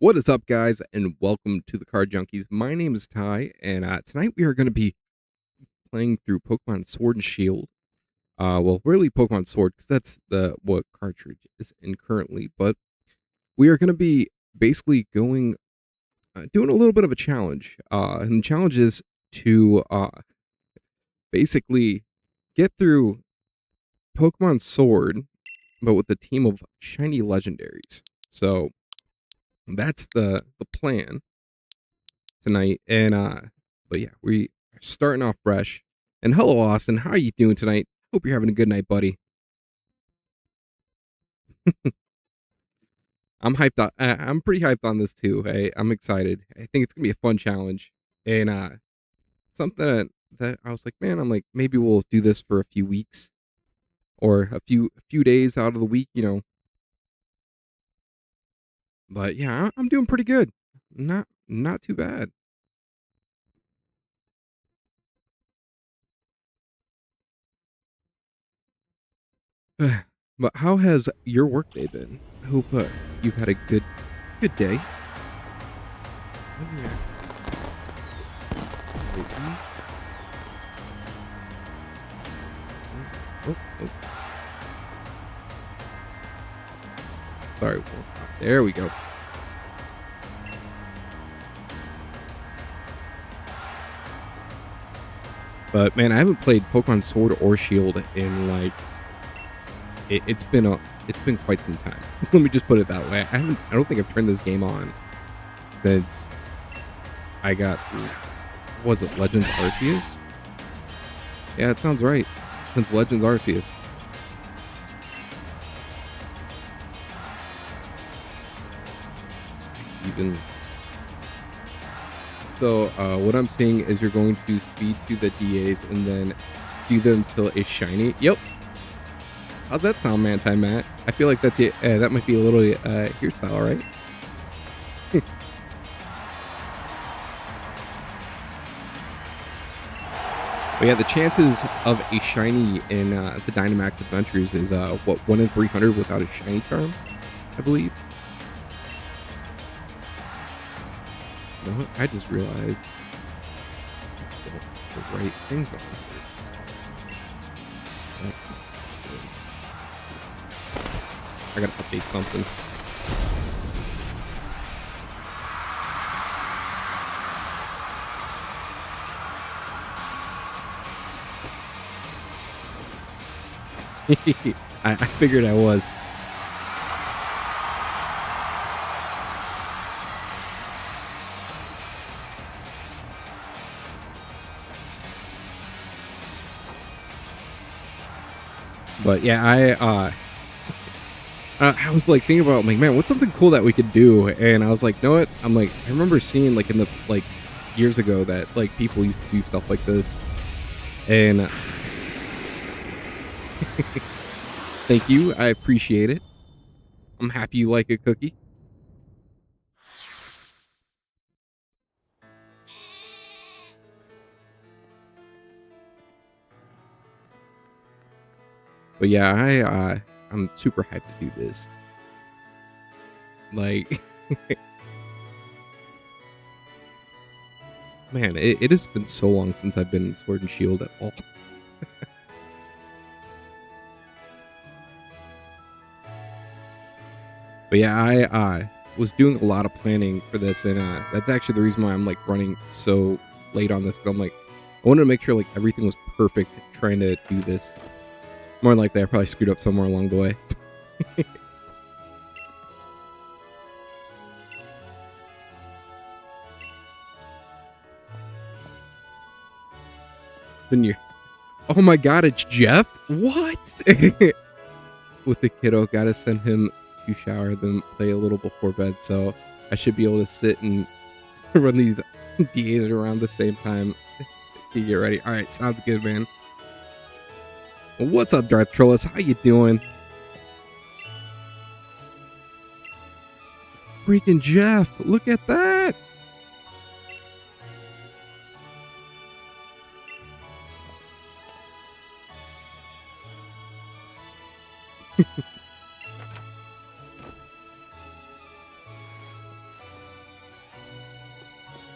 What is up, guys, and welcome to the Card Junkies. My name is Ty, and tonight we are going to be playing through Pokemon Sword and Shield. Well, really Pokemon Sword, because that's the what cartridge is in currently. But we are going to be basically doing a little bit of a challenge. And the challenge is to basically get through Pokemon Sword, but with a team of Shiny Legendaries. So that's the plan tonight. And but yeah, we are starting off fresh. And hello, Austin. How are you doing tonight? Hope you're having a good night, buddy. I'm hyped on. I'm pretty hyped on this too. I'm excited. I think it's gonna be a fun challenge, and something that I was like, man, I'm like, maybe we'll do this for a few weeks or a few days out of the week, But yeah, I'm doing pretty good. Not too bad. But how has your workday been? I hope you've had a good day. Oh, yeah. Oh, oh. Sorry. There we go. But man, I haven't played Pokemon Sword or Shield in like it's been quite some time. Let me just put it that way. I don't think I've turned this game on since I got was it Legends Arceus? Yeah, it sounds right. Since Legends Arceus. Even so, what I'm seeing is you're going to speed to the DAs and then do them till a shiny. Yep. How's that sound, Manti Matt? I feel like that's it. That might be a little your style, right? But yeah, the chances of a shiny in the Dynamax Adventures is what 1 in 300 without a shiny charm, I believe. You know what? I just realized the right things on here. That's not good. I gotta update something. I figured I was. But yeah, I was like thinking about like, man, what's something cool that we could do? And I was like, you know what? I'm like, I remember seeing like in the like years ago that like people used to do stuff like this. And thank you, I appreciate it. I'm happy you like a cookie. But yeah, I'm super hyped to do this. Like, man, it has been so long since I've been in Sword and Shield at all. But yeah, I was doing a lot of planning for this, and that's actually the reason why I'm like running so late on this. Because I'm like, I wanted to make sure like everything was perfect trying to do this. More than likely, I probably screwed up somewhere along the way. Then you, oh my god, it's Jeff. What? With the kiddo, gotta send him to shower, then play a little before bed. So I should be able to sit and run these DAs around the same time to get ready. All right, sounds good, man. What's up, Darth Trollis? How you doing? Freaking Jeff, look at that.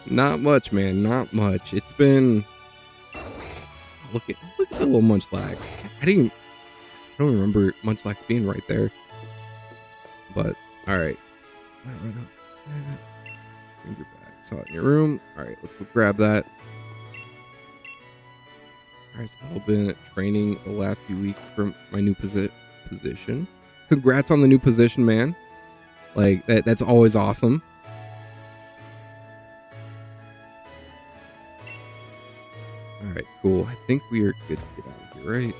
Not much, man. Not much. It's been look at the little Munchlax. I don't remember Munchlax being right there. But all right. Bring your bag. Saw it in your room. All right, let's go grab that. All right, so I've been training the last few weeks for my new position. Congrats on the new position, man. Like that's always awesome. All right, cool. I think we are good to get out of here, right?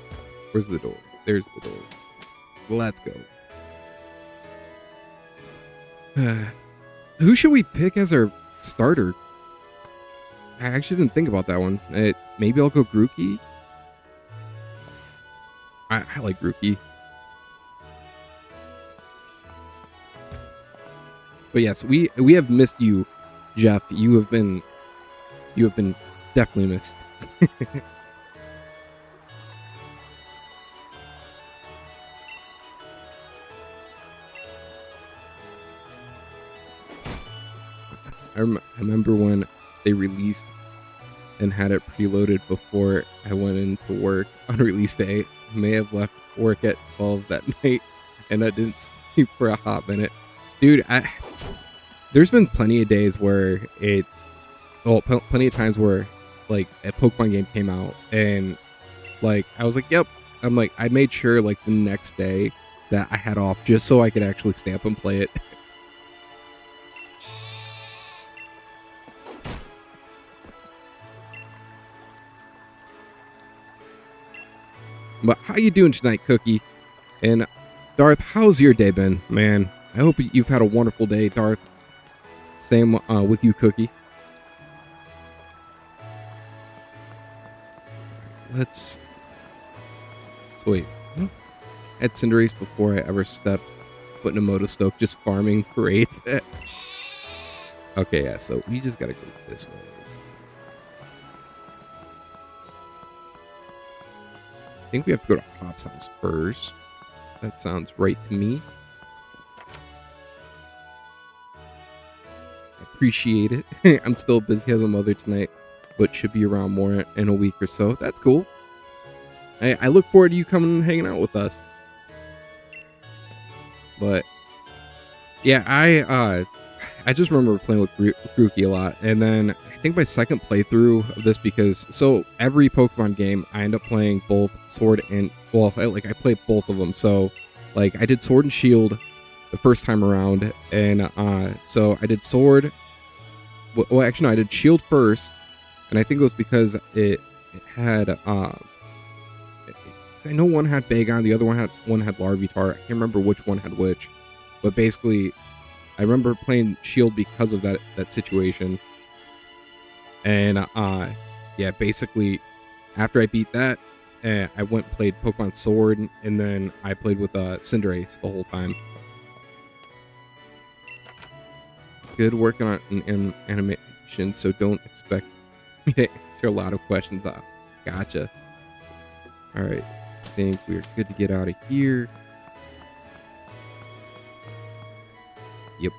Where's the door? There's the door. Let's go. Who should we pick as our starter? I actually didn't think about that one. Maybe I'll go Grookey. I like Grookey. But yes, we have missed you, Jeff. You have been definitely missed. I remember when they released and had it preloaded before I went into work on release day. I may have left work at 12 that night, and I didn't sleep for a hot minute. Dude, there's been plenty of days where plenty of times where, like, a Pokemon game came out, and, like, I was like, yep. I'm like, I made sure, like, the next day that I had off just so I could actually stay up and play it. But how you doing tonight, Cookie? And Darth, how's your day been, man? I hope you've had a wonderful day, Darth. Same with you, Cookie. Let's wait. At Cinderace before I ever stepped foot in a Motostoke, just farming. Great. Okay, yeah. So we just gotta go this way. I think we have to go to Hop's house first. That sounds right to me. Appreciate it. I'm still busy as a mother tonight, but should be around more in a week or so. That's cool. I look forward to you coming and hanging out with us. But yeah, I just remember playing with Grookey a lot, and then I think my second playthrough of this, because so every Pokemon game I end up playing both Sword and I played both of them. So like I did Sword and Shield the first time around, and so I did Sword. Well, actually, no, I did Shield first, and I think it was because it had I know one had Bagon, the other one had Larvitar. I can't remember which one had which, but basically, I remember playing Shield because of that situation. And yeah, basically, after I beat that, I went and played Pokemon Sword, and then I played with Cinderace the whole time. Good working on an animation, so don't expect me to answer a lot of questions. Gotcha. All right, I think we're good to get out of here. Yep.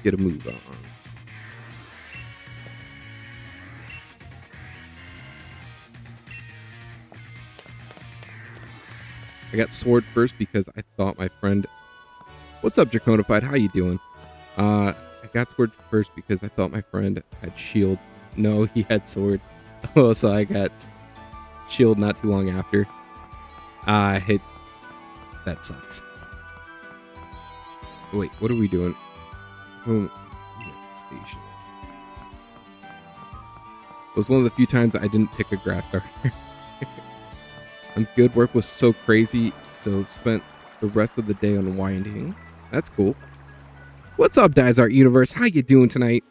Get a move on. I got Sword first because I thought my friend... What's up, Draconified? How you doing? I got Sword first because I thought my friend had Shield. No, he had Sword. Oh, so I got Shield not too long after. That sucks. Wait, what are we doing? Station. It was one of the few times I didn't pick a grass starter. I'm good. Work was so crazy, so spent the rest of the day unwinding. That's cool. What's up, Dizart Universe? How you doing tonight?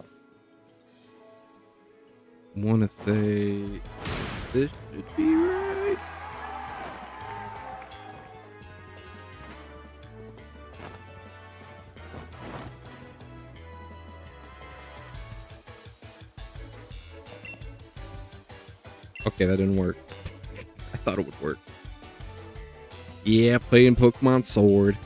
Want to say this should be right. Okay, that didn't work. I thought it would work. Yeah, playing Pokemon Sword.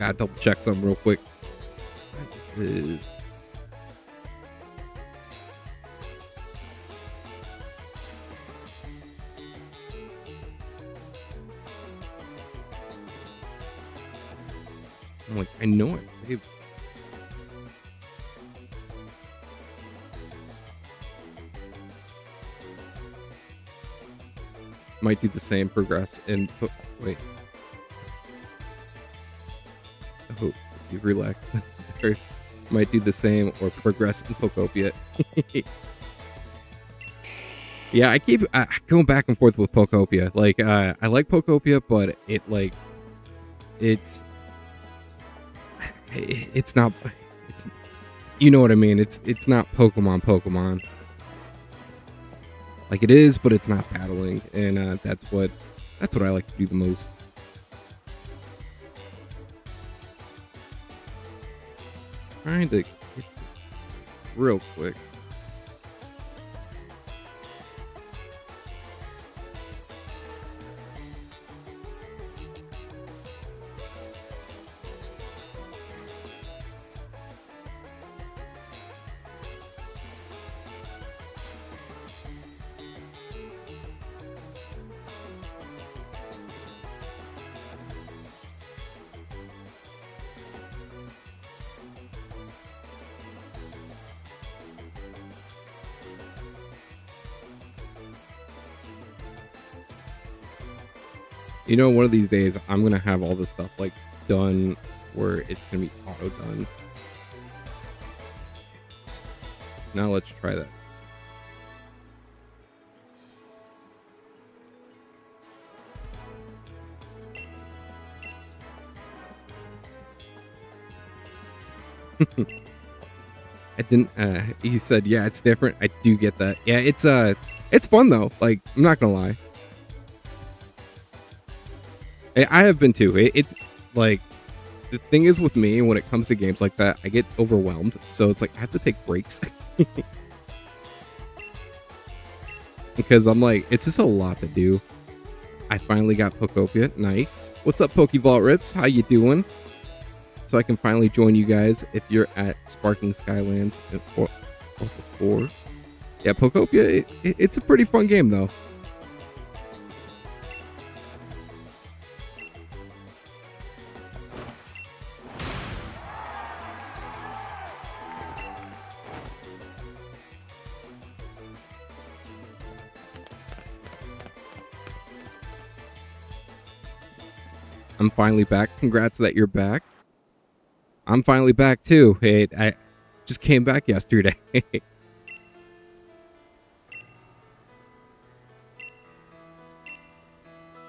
Gotta double check something real quick. What is this? I'm like, I know I saved. Might do the same, progress and wait. Oh, you relax. Might do the same or progress in Pokopia. Yeah, I keep going back and forth with Pokopia. Like, I like Pokopia, but it's not. It's, you know what I mean? It's not Pokemon. Like it is, but it's not battling, and that's what I like to do the most. Trying to get real quick. You know, one of these days, I'm going to have all this stuff, like, done where it's going to be auto-done. Now let's try that. I didn't, he said, yeah, it's different. I do get that. Yeah, it's fun, though. Like, I'm not going to lie. I have been too. It's like, the thing is with me, when it comes to games like that, I get overwhelmed. So it's like, I have to take breaks. Because I'm like, it's just a lot to do. I finally got Pokopia. Nice. What's up, Pokeball Rips? How you doing? So I can finally join you guys if you're at Sparking Skylands or 4. Yeah, Pokopia, it's a pretty fun game, though. I'm finally back. Congrats that you're back. I'm finally back too. Hey, I just came back yesterday.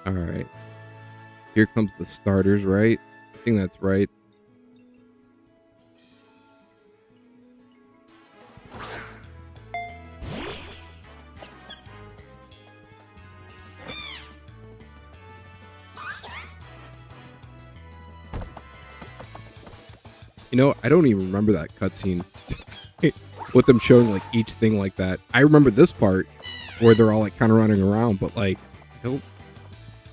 All right. Here comes the starters, right? I think that's right. You know, I don't even remember that cutscene with them showing like each thing like that. I remember this part where they're all like kind of running around, but like I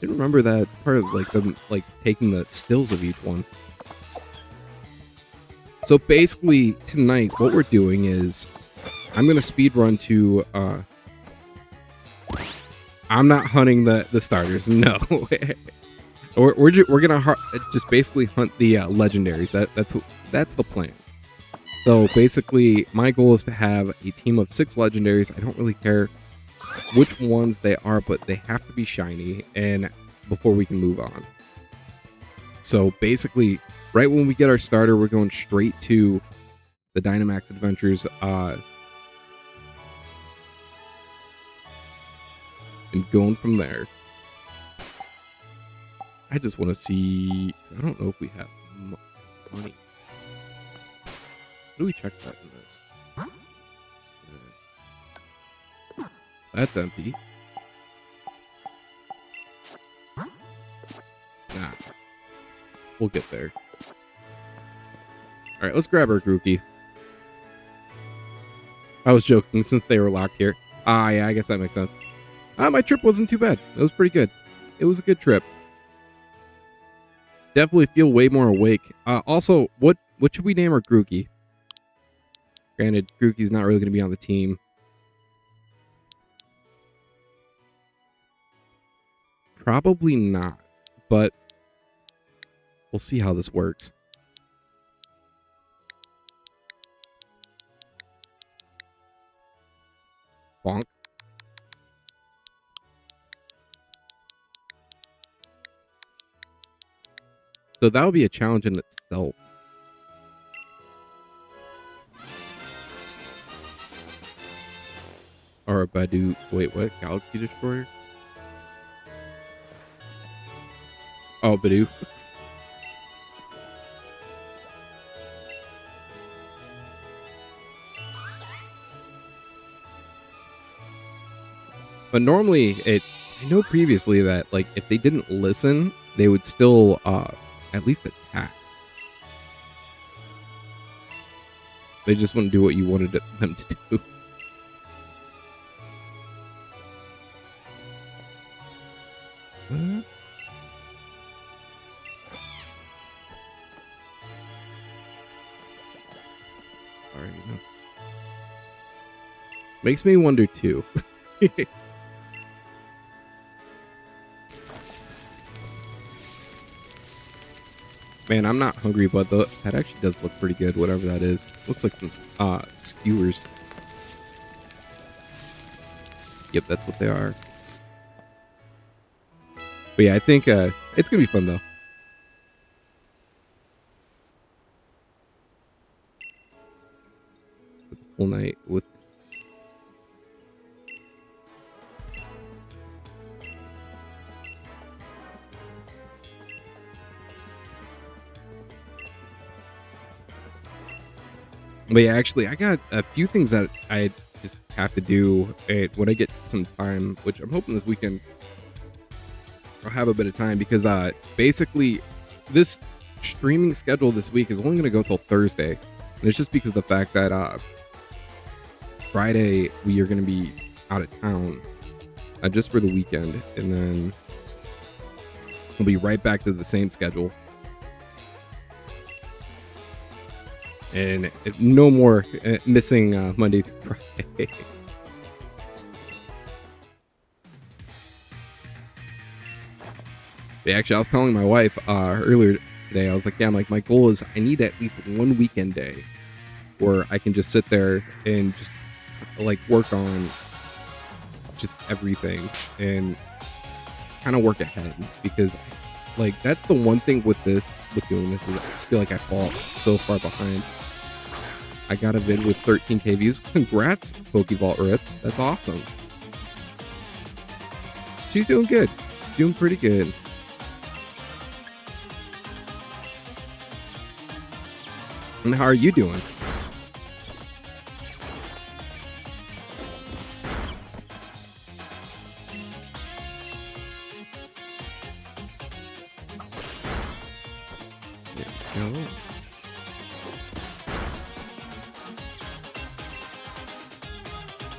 didn't remember that part of like them like taking the stills of each one. So basically tonight what we're doing is I'm gonna speed run to I'm not hunting the starters, no. We're gonna just basically hunt the legendaries. That's the plan. So basically, my goal is to have a team of 6 legendaries. I don't really care which ones they are, but they have to be shiny, and before we can move on. So basically, right when we get our starter, we're going straight to the Dynamax adventures. And going from there. I just want to see. I don't know if we have money. How do we check that in this? That's empty. Nah. We'll get there. Alright, let's grab our Grookey. I was joking since they were locked here. Ah, yeah, I guess that makes sense. My trip wasn't too bad. It was pretty good. It was a good trip. Definitely feel way more awake. Also, what should we name our Grookey? Granted, Grookey's not really going to be on the team. Probably not, but we'll see how this works. Bonk. So that would be a challenge in itself. Or a Badu. Wait, what? Galaxy Destroyer? Oh, Bidoof. But normally, I know previously that, like, if they didn't listen, they would still, at least attack. They just wouldn't do what you wanted them to do. Sorry, no. Makes me wonder too. Man, I'm not hungry, but that actually does look pretty good, whatever that is. Looks like some skewers. Yep, that's what they are. But yeah, I think it's gonna be fun though. Full night with. But yeah, actually, I got a few things that I just have to do when I get some time, which I'm hoping this weekend I'll have a bit of time because basically this streaming schedule this week is only going to go till Thursday. And it's just because of the fact that Friday we are going to be out of town just for the weekend. And then we'll be right back to the same schedule. And no more missing Monday through Friday. Yeah, actually, I was telling my wife earlier today, I was like, yeah, I'm like, my goal is I need at least one weekend day where I can just sit there and just like work on just everything and kind of work ahead, because like that's the one thing with doing this is I just feel like I fall so far behind. I got a vid with 13k views. Congrats, Pokeball Rips. That's awesome. She's doing good. She's doing pretty good. And how are you doing? Yeah,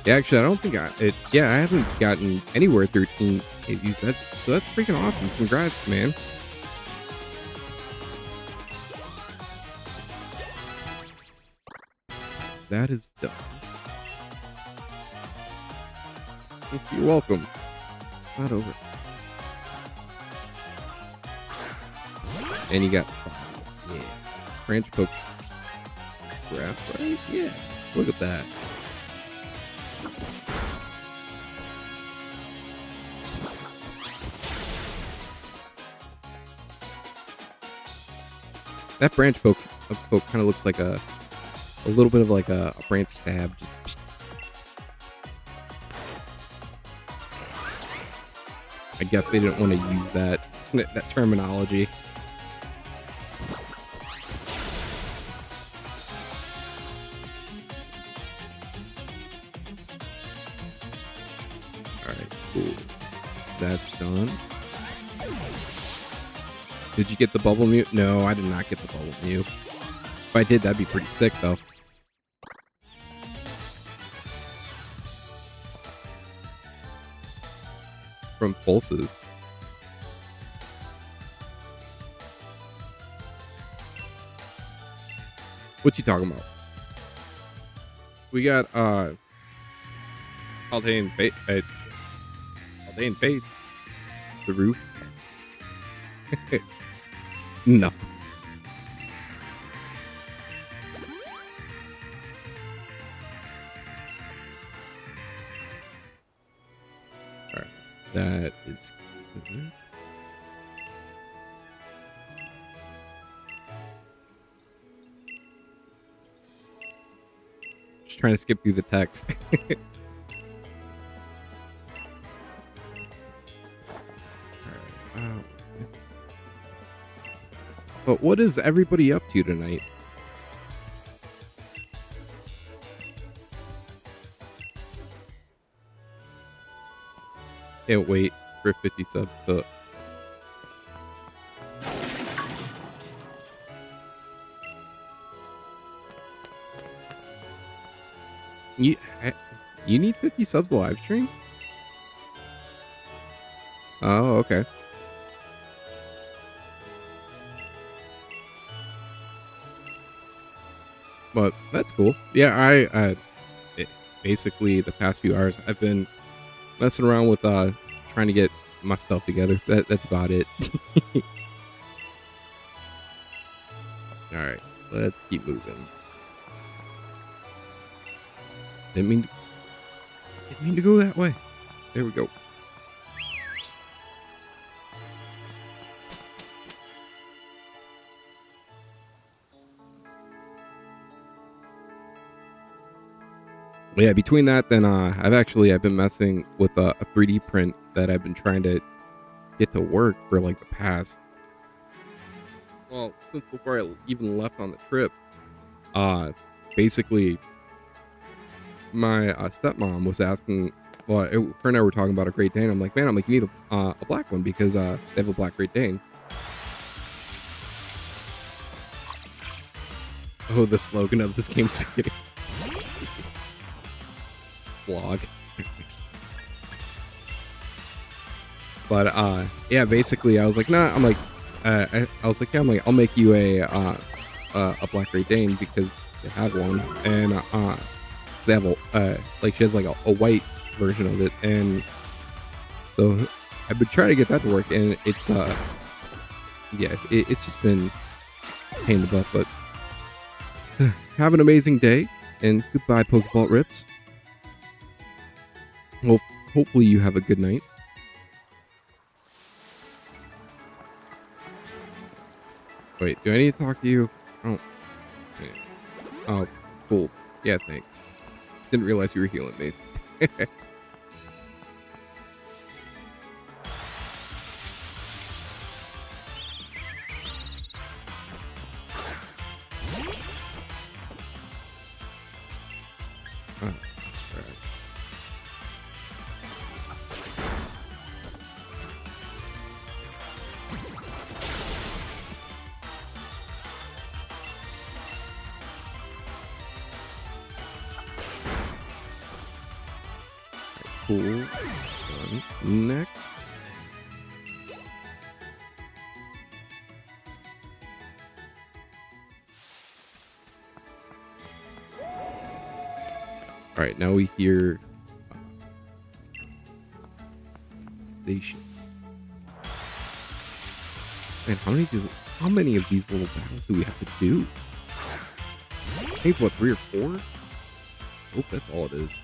yeah, actually, I don't think I haven't gotten anywhere 13k views. That's freaking awesome. Congrats, man. That is done. You're welcome. Not over. And you got yeah, branch poke graph, right? Yeah. Look at that. That branch poke kind of looks like a little bit of like a branch stab. Just I guess they didn't want to use that terminology. All right, cool. That's done. Did you get the bubble mute? No, I did not get the bubble mute. If I did, that'd be pretty sick, though. From pulses. What you talking about? We got Aldean Fates. The roof. No. Alright. That is good. Just trying to skip through the text. Alright. But what is everybody up to tonight? Can't wait for 50 subs to... You need 50 subs to live stream? Oh, okay. But that's cool. Yeah, basically the past few hours I've been messing around with trying to get my stuff together. That's about it. All right, let's keep moving. Didn't mean to go that way. There we go. Yeah, between that, then I've been messing with a 3D print that I've been trying to get to work for like the past, well, since before I even left on the trip. Basically, my stepmom was asking. Well, her and I were talking about a Great Dane. I'm like, man, you need a black one because they have a black Great Dane. Oh, the slogan of this game's beginning. Vlog. But yeah, basically I was like, nah, I'm like I was like, yeah, I'll make you a black Great Dane because they have one, and they have a like she has like a white version of it, and so I've been trying to get that to work, and it's yeah, it's just been a pain in the butt. But have an amazing day, and goodbye, Pokeball Rips. Well, hopefully you have a good night. Wait, do I need to talk to you? Oh. Oh, cool. Yeah, thanks. Didn't realize you were healing me. Oh, right. Cool. Next. All right, now we hear station. Man, how many of these little battles do we have to do? I think what, 3 or 4? Oh, that's all it is.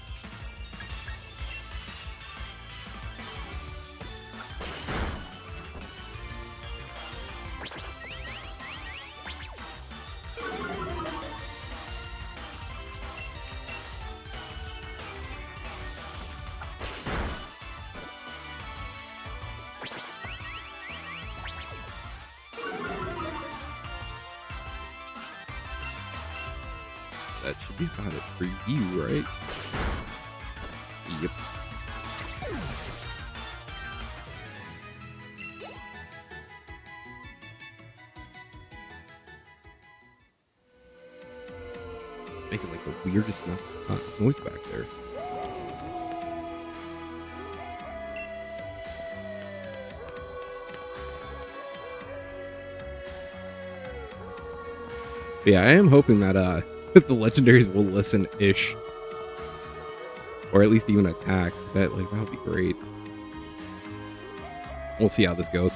That should be about it for you, right? Yep. Making like the weirdest noise back there. But yeah, I am hoping that the legendaries will listen-ish, or at least even attack. That would be great. We'll see how this goes.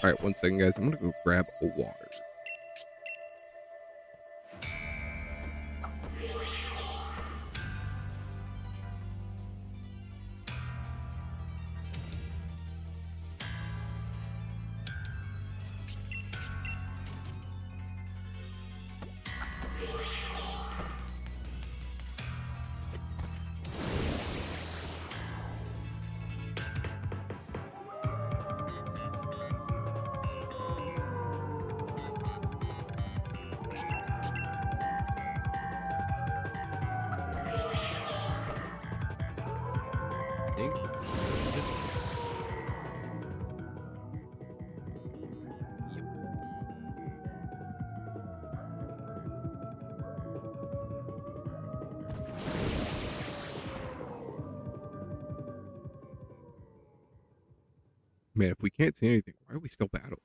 All right, 1 second, guys. I'm gonna go grab a water. Man, if we can't see anything, why are we still battling?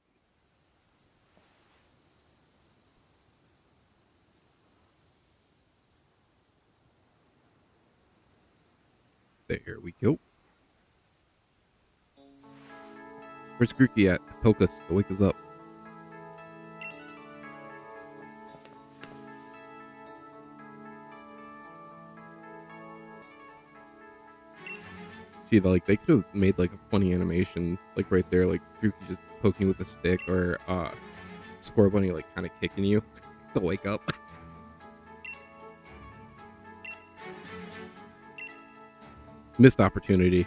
There we go. Where's Grookey at? Poke us to wake us up. See, they could have made a funny animation, right there, Grookey just poking with a stick, or Scorbunny kind of kicking you to wake up. Missed opportunity.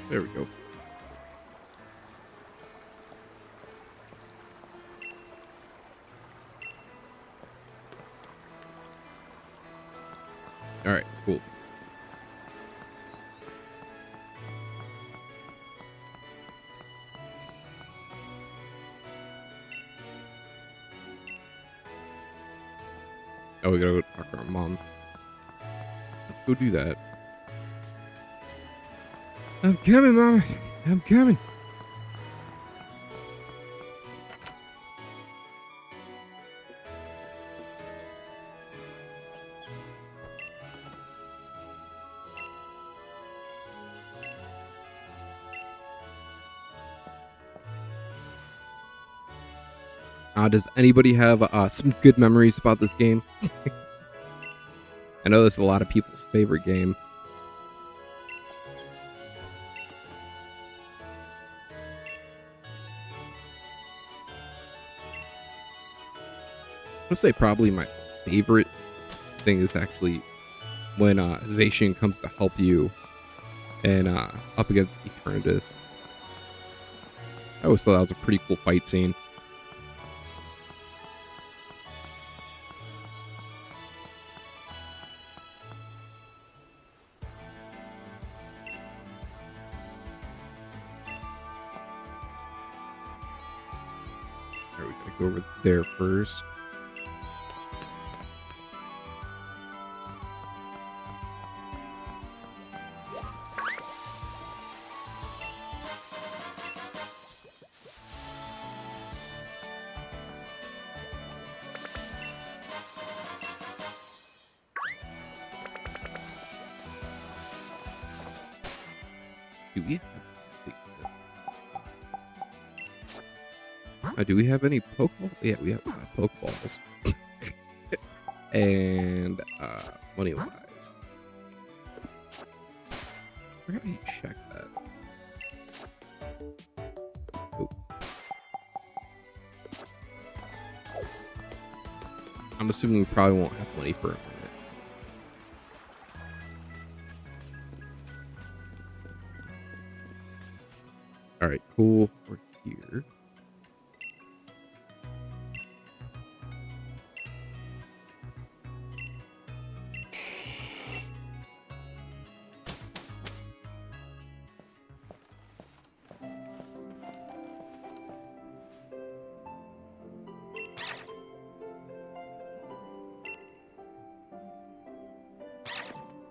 There we go. All right, cool. Oh, we gotta go talk to our mom. Let's go do that. I'm coming, Mom. I'm coming. Does anybody have some good memories about this game? I know this is a lot of people's favorite game. I'd say probably my favorite thing is actually when Zacian comes to help you and up against Eternatus. I always thought that was a pretty cool fight scene. There, we gotta go over there first. Do we do we have any Pokeball? Yeah, we have Pokeballs. And money wise, I forgot you check that. Oh. I'm assuming we probably won't have money for a minute. All right, cool. We're here.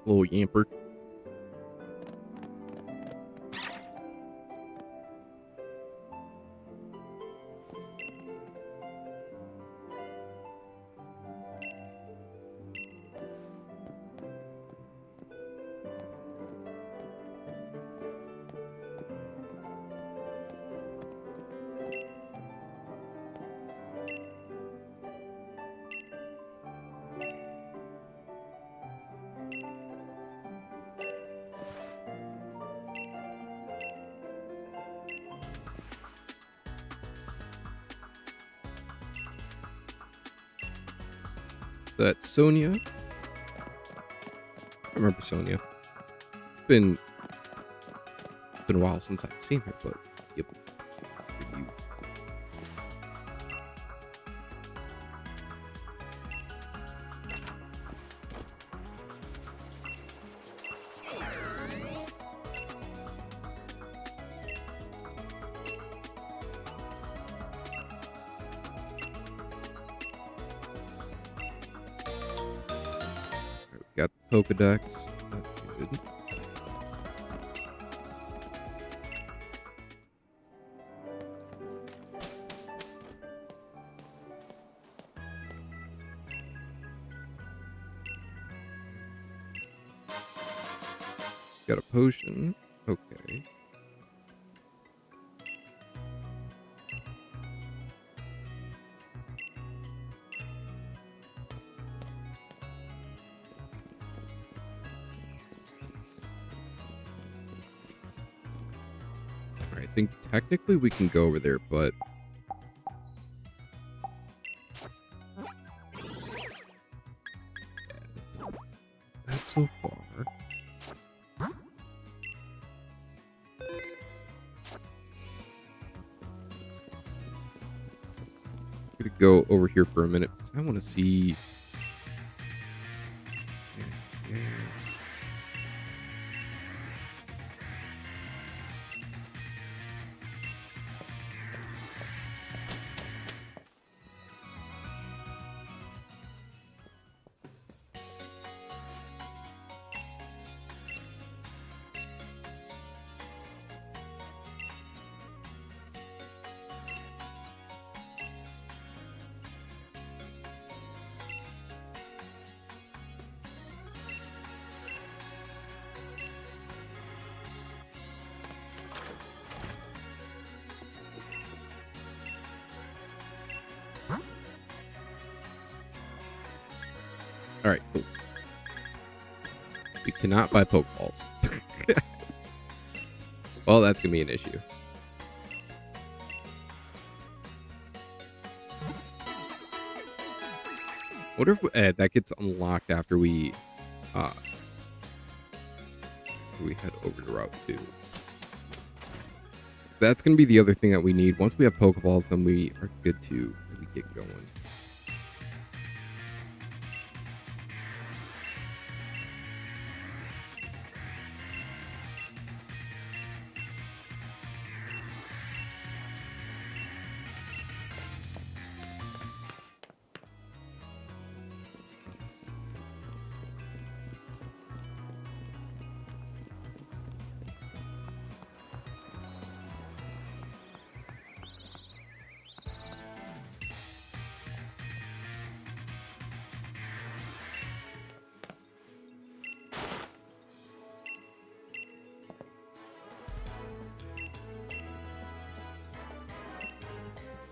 Little Yamper. That's Sonia. I remember Sonia. Been a while since I've seen her, but yep. For you. Got the Pokedex. That's good. Got a potion. Okay. I think technically we can go over there, but yeah, that's so far. I'm gonna go over here for a minute because I want to see. Yeah. All right, cool. We cannot buy Pokeballs. Well, that's gonna be an issue. What if that gets unlocked after we head over to Route 2? That's gonna be the other thing that we need. Once we have Pokeballs, then we are good to really get going.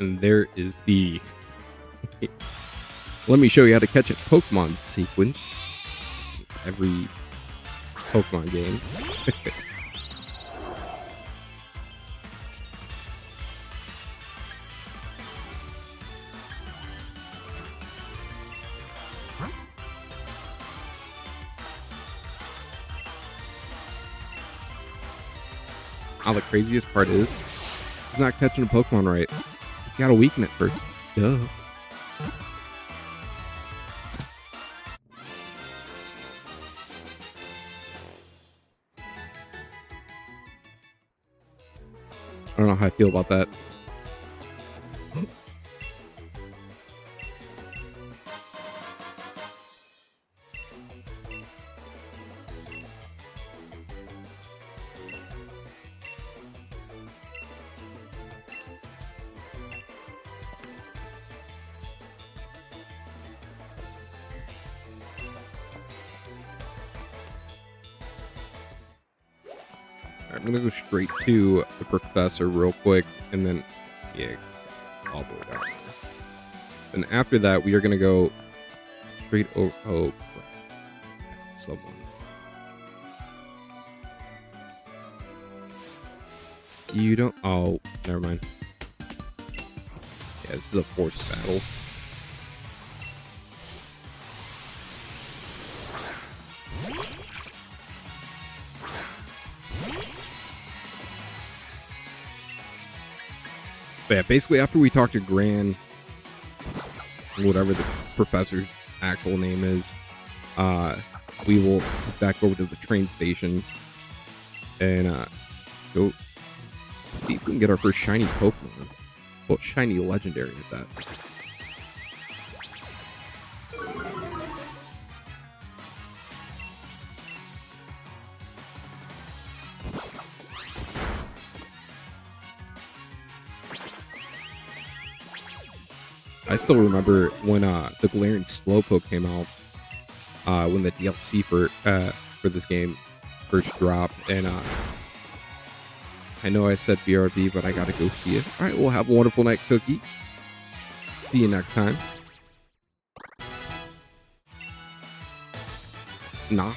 And there is the... Let me show you how to catch a Pokemon sequence. Every Pokemon game. Oh, the craziest part is he's not catching a Pokemon right. He's got to weaken it first. Duh. I don't know how I feel about that. Alright, I'm gonna go straight to the professor real quick, and then, yeah, all the way back. And after that, we are gonna go straight over. Oh, crap. Someone. You don't. Oh, never mind. Yeah, this is a forced battle. But yeah, basically after we talk to Gran, whatever the professor's actual name is, we will head back over to the train station and go see if we can get our first shiny Pokemon. Well, shiny legendary at that. I still remember when the Glaring Slowpoke came out, when the DLC for this game first dropped, and I know I said BRB, but I gotta go see it. All right, we'll have a wonderful night, Cookie. See you next time. Nah.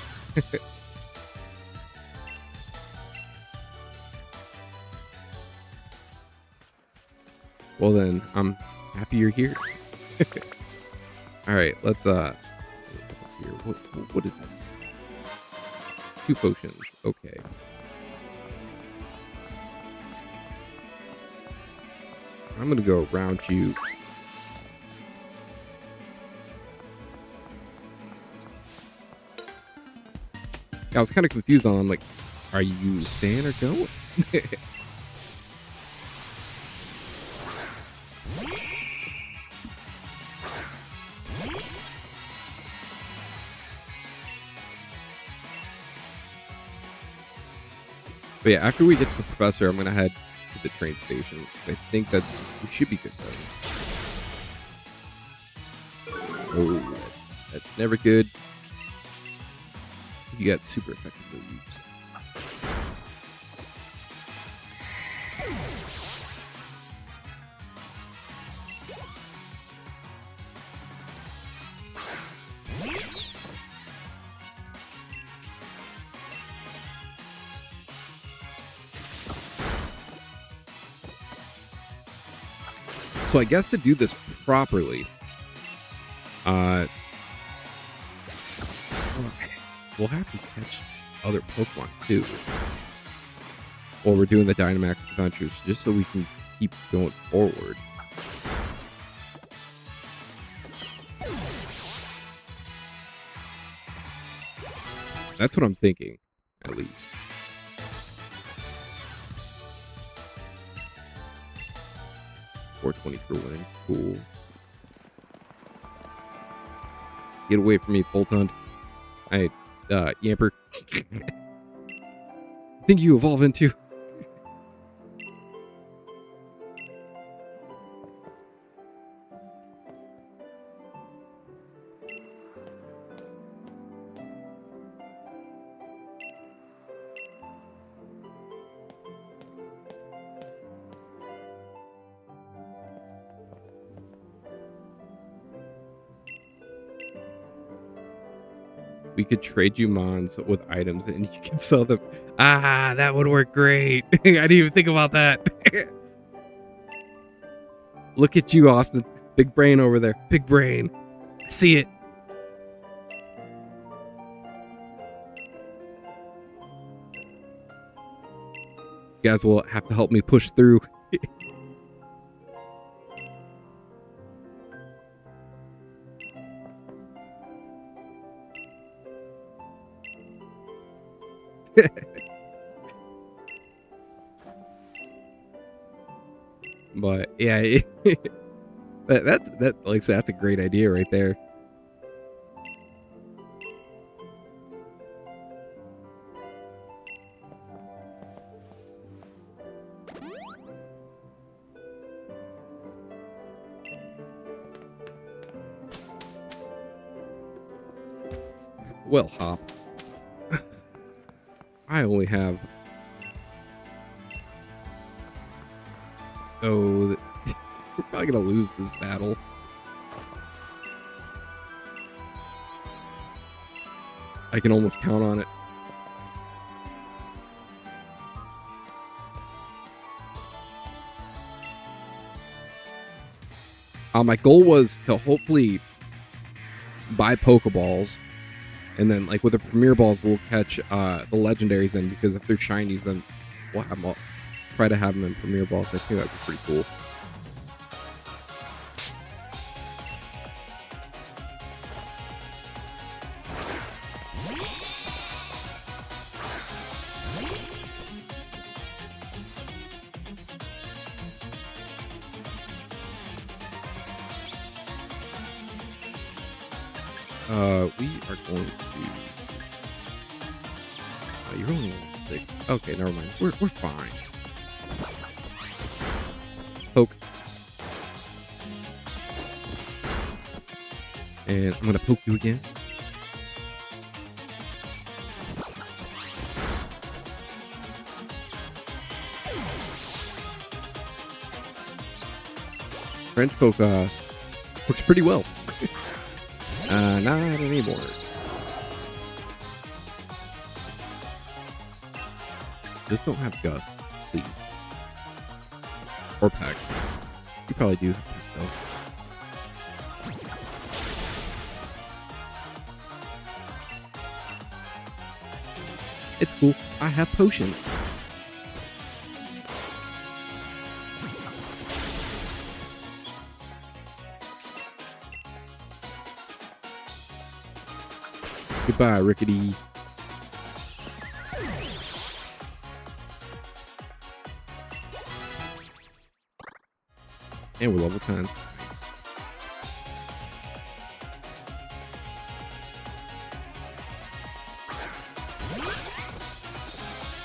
Well then, I'm happy you're here. All right, let's here. What is this? 2 potions. Okay. I'm gonna go around you. Yeah, I was kind of confused on. I'm like, are you staying or going? But yeah, after we get to the professor, I'm gonna head to the train station. I think we should be good though. Oh, that's never good. You got super effective moves. So I guess to do this properly, we'll have to catch other Pokemon too. While we're doing the Dynamax adventures, just so we can keep going forward. That's what I'm thinking, at least. $420 for winning. Cool. Get away from me, Boltund. Yamper. Think you evolve into? we could trade you mons with items and you can sell them. Ah, that would work great. I didn't even think about that. Look at you, Austin. Big brain over there. Big brain. I see it. You guys will have to help me push through. But yeah, that's like I said, that's a great idea right there. Well, Hop, I only have. Oh, we're probably gonna lose this battle. I can almost count on it. My goal was to hopefully buy Poké Balls, and then like with the Premier Balls, we'll catch the Legendaries in, because if they're shinies, then we'll have them try to have them in Premier Balls. I think that'd be pretty cool. We are going to. Oh, you're only on stick. Okay, never mind. We're fine. Poke. And I'm gonna poke you again. French poke works pretty well. Not anymore. Just don't have Gust, please. Or Peck. You probably do have Peck, though. It's cool. I have potions. Goodbye, Rickety. And we're level 10. Nice.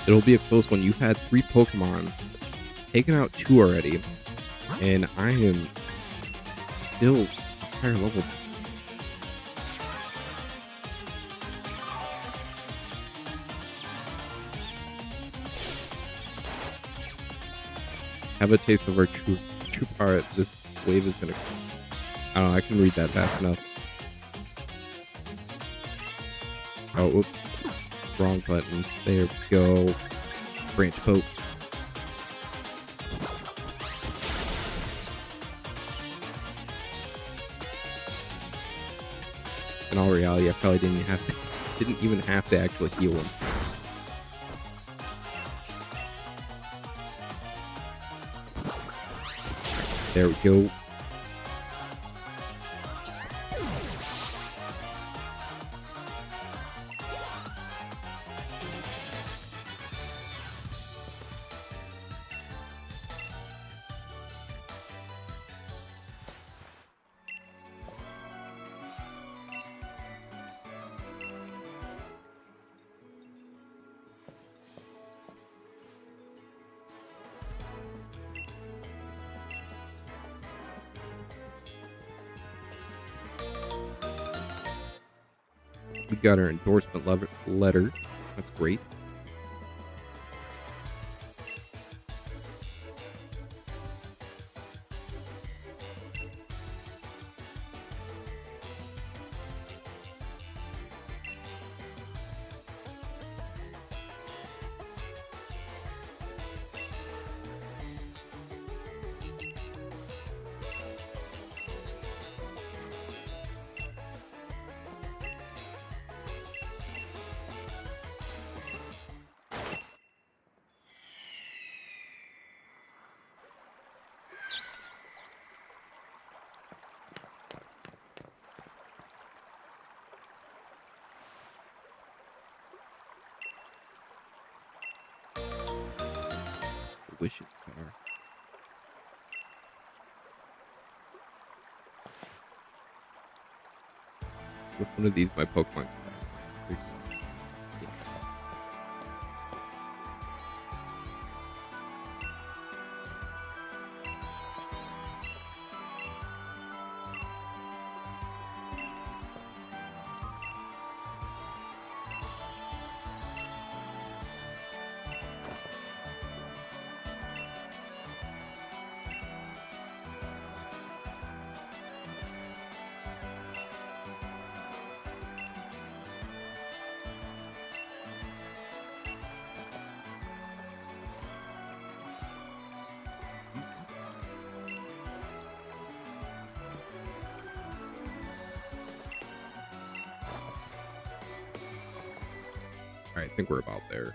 It'll be a close one. You've had 3 Pokemon, taken out 2 already, and I am still a higher level. Have a taste of our true power. This wave is gonna. I don't know. I can read that fast enough. Oh, whoops. Wrong button. There we go. Branch poke. In all reality, I probably didn't even have to actually heal him. There we go. We got our endorsement letter. That's great. wishes are. With one of these, my Pokemon. All right, I think we're about there.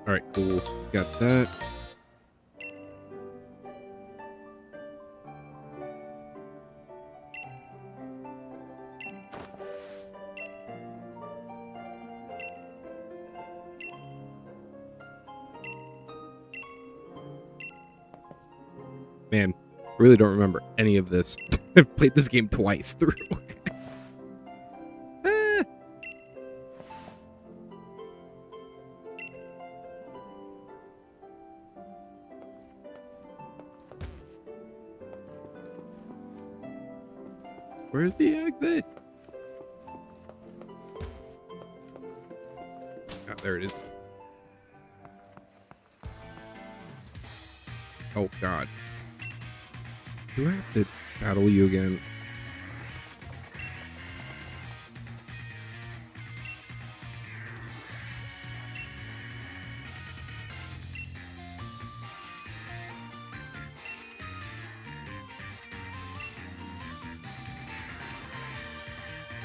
All right, cool. Got that. Man, really don't remember any of this. I've played this game twice through. Ah. Where's the exit? Oh, there it is. Oh, God. Do I have to battle you again?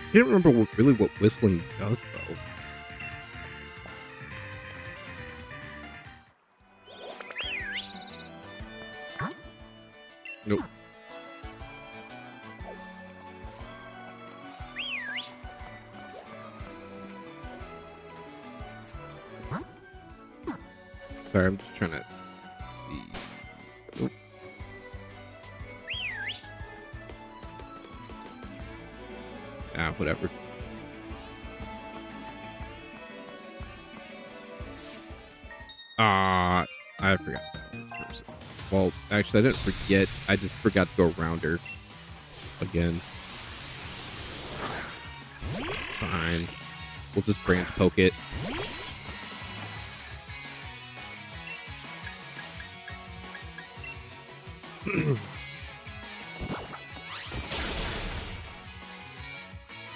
I can't remember really what whistling does, though. Nope. Sorry, I'm just trying to see. Nope. Ah, whatever. I forgot. Well, actually, I didn't forget. I just forgot to go around her again. Fine. We'll just branch poke it.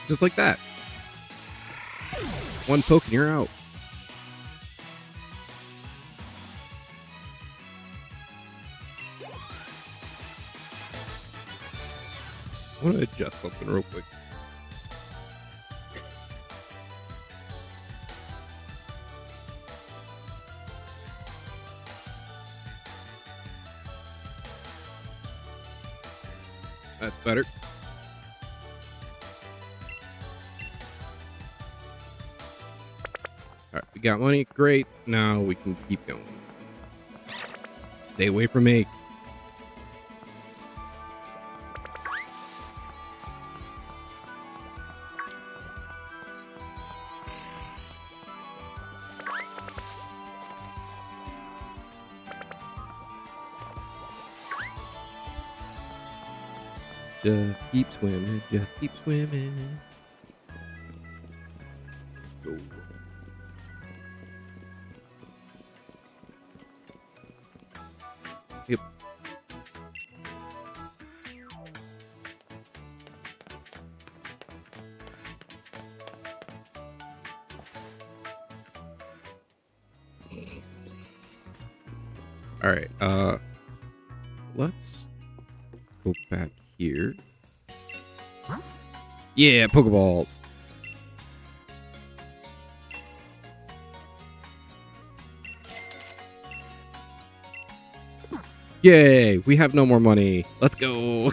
Just like that. One poke and you're out. I want to adjust something real quick. That's better. Alright, we got money. Great. Now we can keep going. Stay away from me. Just keep swimming. Just keep swimming. Go. Yep. All right. Let's go back here. Yeah, Pokeballs. Yay! We have no more money. Let's go.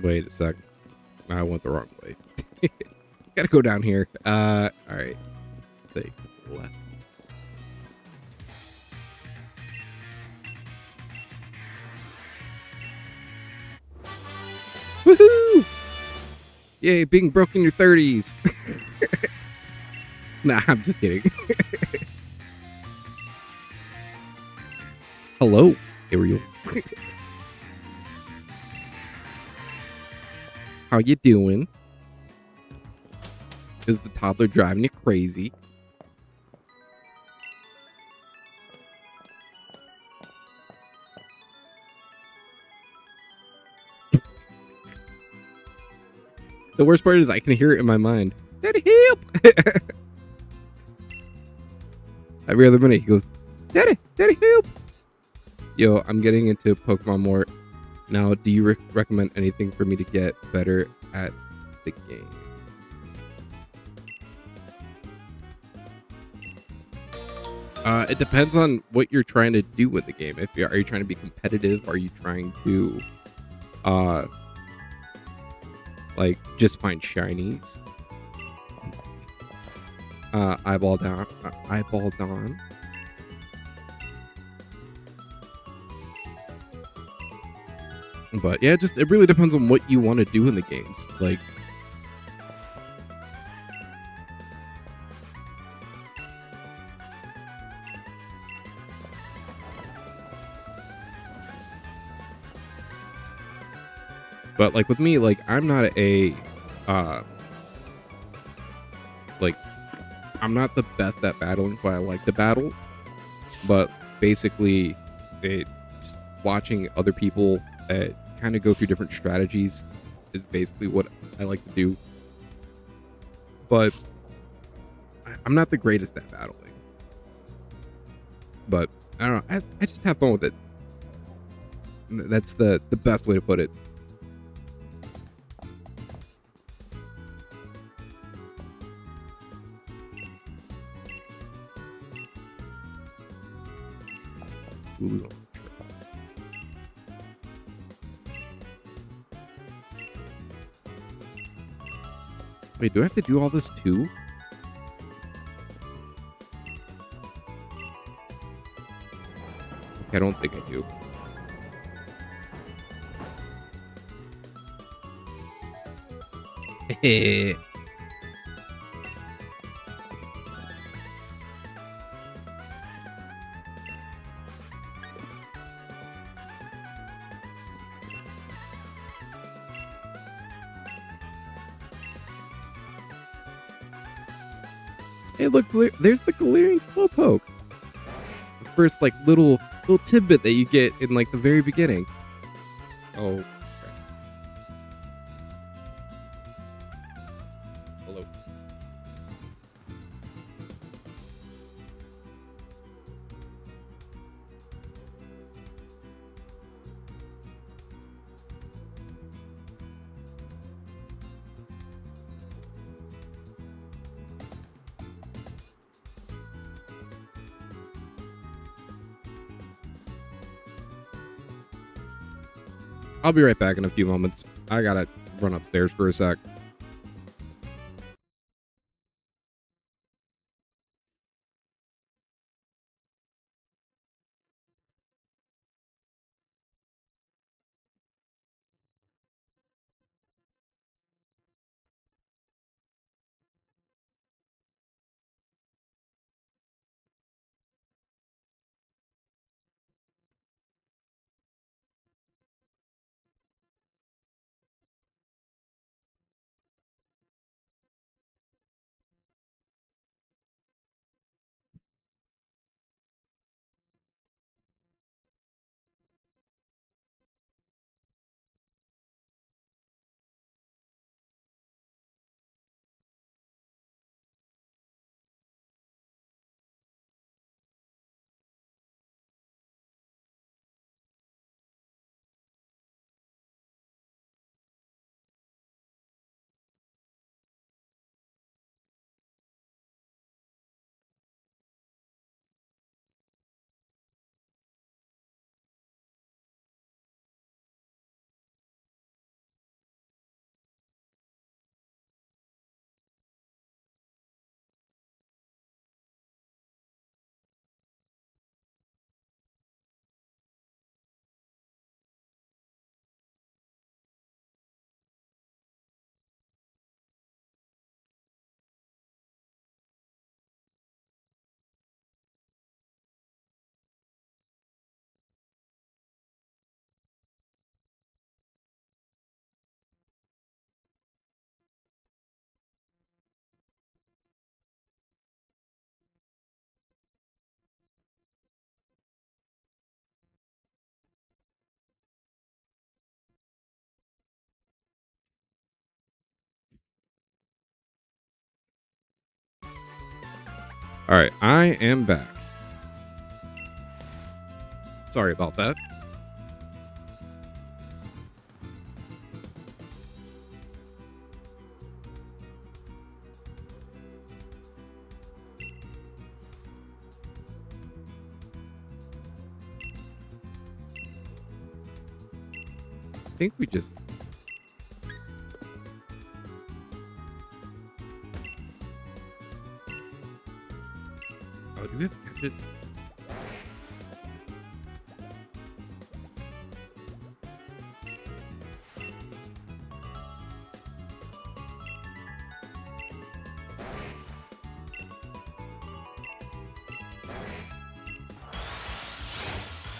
Wait a sec. I went the wrong way. Gotta go down here. All right. Take left. Woohoo! Yay, being broke in your 30s. Nah, I'm just kidding. Hello, Ariel. How you doing? Is the toddler driving you crazy? The worst part is I can hear it in my mind. Daddy, help! Every other minute he goes, Daddy, Daddy, help! Yo, I'm getting into Pokemon more. Now, do you recommend anything for me to get better at the game? It depends on what you're trying to do with the game. Are you trying to be competitive? Are you trying to, like, just find shinies? Eyeball down. Eyeball down. But yeah, it really depends on what you want to do in the games. Like, but like with me, like I'm not like I'm not the best at battling, but I like to battle. But basically, just watching other people kind of go through different strategies is basically what I like to do. But I'm not the greatest at battling. But I don't know. I just have fun with it. That's the best way to put it. Ooh. Wait, do I have to do all this too? I don't think I do. Hey, look, there's the Galarian Slowpoke. The first, like, little tidbit that you get in, like, the very beginning. Oh. Hello. I'll be right back in a few moments. I gotta run upstairs for a sec. All right, I am back. Sorry about that. I think we just... Oh, do we have to catch it?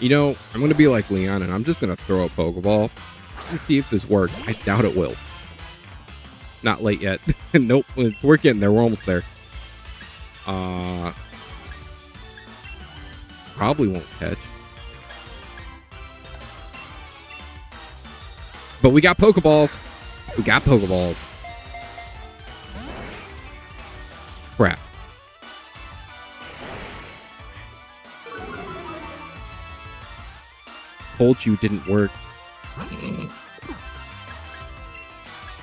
You know, I'm going to be like Leon, and I'm just going to throw a Pokeball and see if this works. I doubt it will. Not late yet. Nope, we're getting there. We're almost there. Probably won't catch. But we got Pokeballs. We got Pokeballs. Crap. Told you didn't work.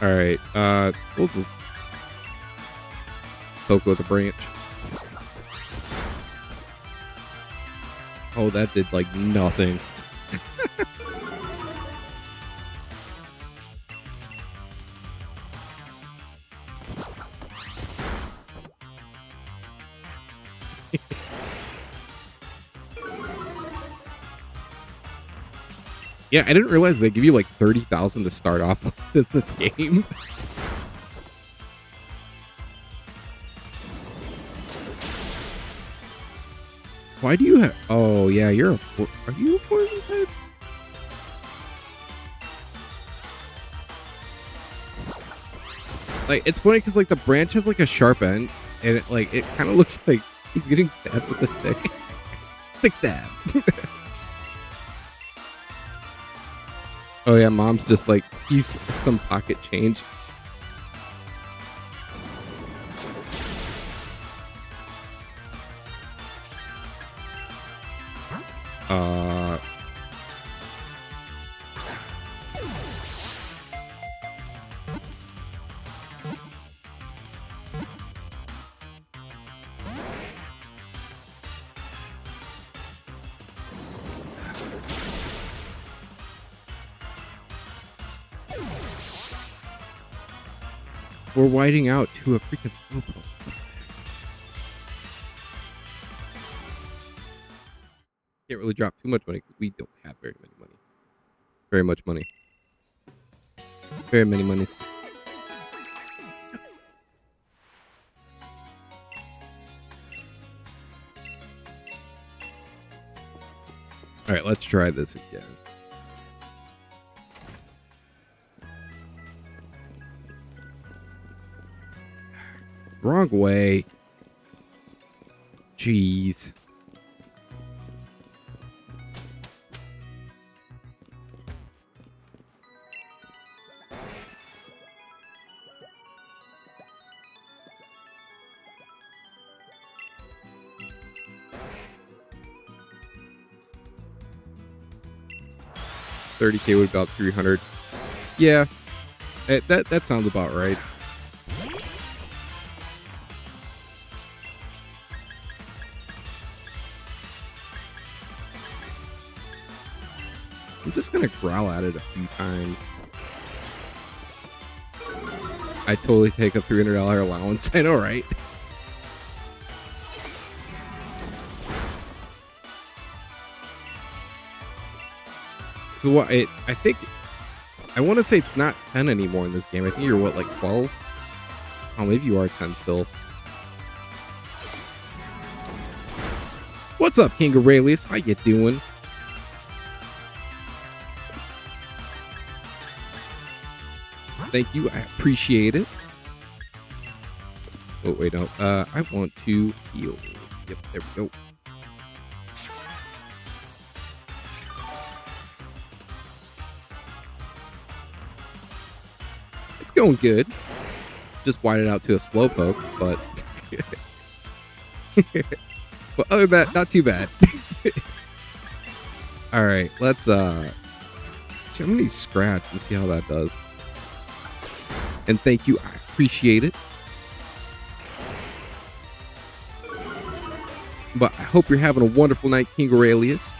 Alright, we'll just poke with a branch. Oh, that did like nothing. Yeah, I didn't realize they give you like 30,000 to start off with this game. Why do you have... Oh, yeah, you're a... Are you a poison type? Like, it's funny because like the branch has like a sharp end, and it kind of looks like he's getting stabbed with a stick. Stick stab. Oh yeah, mom's just like, he's some pocket change. We're whiting out to a freaking Slowpoke. Can't really drop too much money because we don't have very many money. Very much money. Very many monies. Alright, let's try this again. Wrong way. Jeez. $30K would about 300. Yeah, that sounds about right. I'm just gonna growl at it a few times. I totally take a $300 allowance. I know, right? So what? I think I want to say it's not 10 anymore in this game. I think you're what, like 12? Oh, maybe you are 10 still. What's up, King Aurelius? How you doing? Thank you. I appreciate it. Oh, wait, no. I want to heal. Yep, there we go. It's going good. Just wide it out to a Slowpoke, but... But other than that, not too bad. All right, let's I'm gonna scratch and see how that does. And thank you, I appreciate it. But I hope you're having a wonderful night, King Aurelius.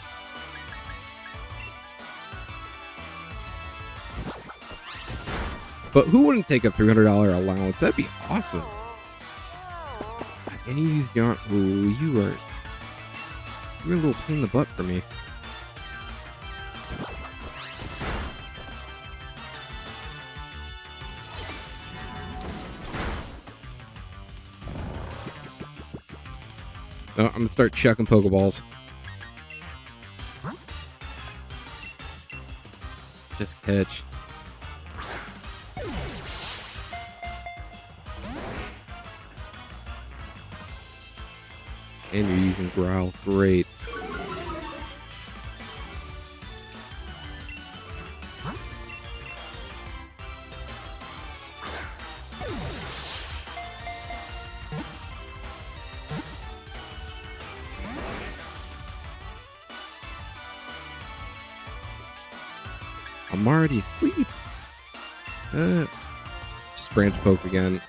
But who wouldn't take a $300 allowance? That'd be awesome. And you used your... Ooh, you're a little pain in the butt for me. No, I'm gonna start chucking Pokeballs. Just catch. And you're using Growl. Great. I'm already asleep. Just branch poke again.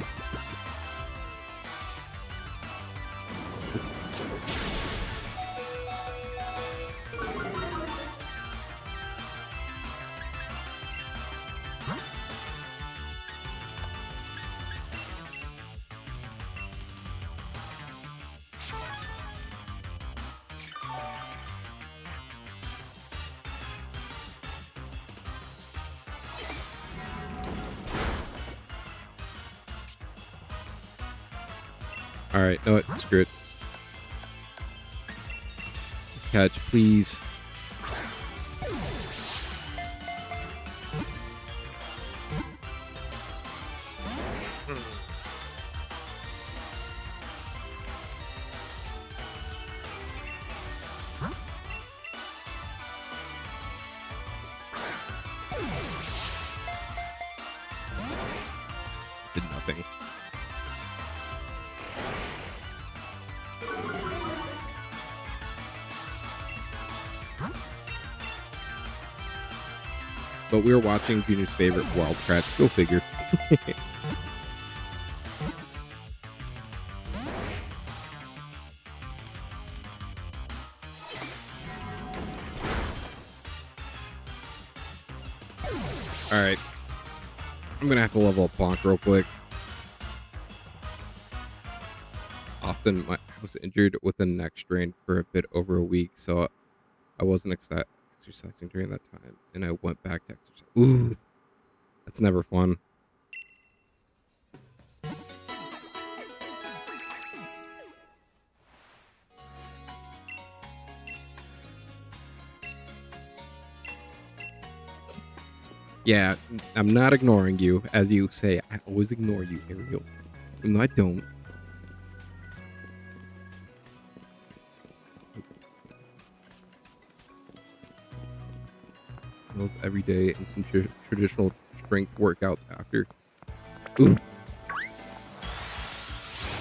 Alright, no, it's screwed. Just catch, please. Did nothing. But we were watching Junior's favorite Wild Kratts. Go figure. Alright. I'm gonna have to level up Bonk real quick. Often I was injured with a neck strain for a bit over a week, so I wasn't exercising during that time, and I went back to exercise. Ooh, that's never fun. Yeah, I'm not ignoring you. As you say, I always ignore you, Ariel. Even though I don't. Every day and some traditional strength workouts after. Ooh.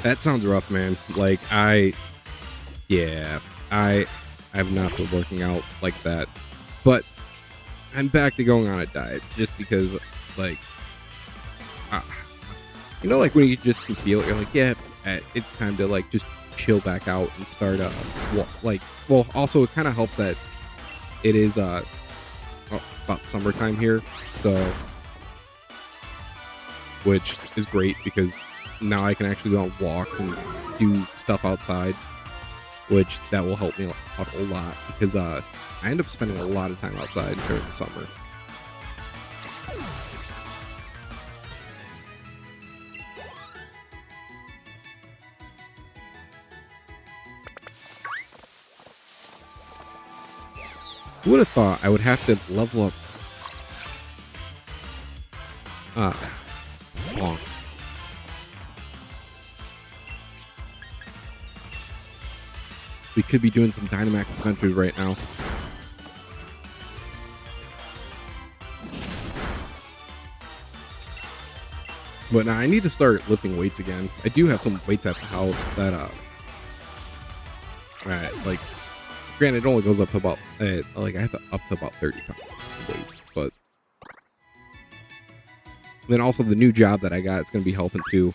That sounds rough, man. Like, yeah, I have not been working out like that. But I'm back to going on a diet just because, like, you know, like when you just can feel it, you're like, yeah, it's time to, like, just chill back out and start, well, also it kind of helps that it is, about summertime here, so, which is great because now I can actually go on walks and do stuff outside, which that will help me out a lot because I end up spending a lot of time outside during the summer. Who would have thought I would have to level up Bonk. We could be doing some Dynamax adventures right now. But now I need to start lifting weights again. I do have some weights at the house that Right, like, granted, it only goes up to about, like, I have to up to about 30 times weight, but then also the new job that I got is going to be helping too.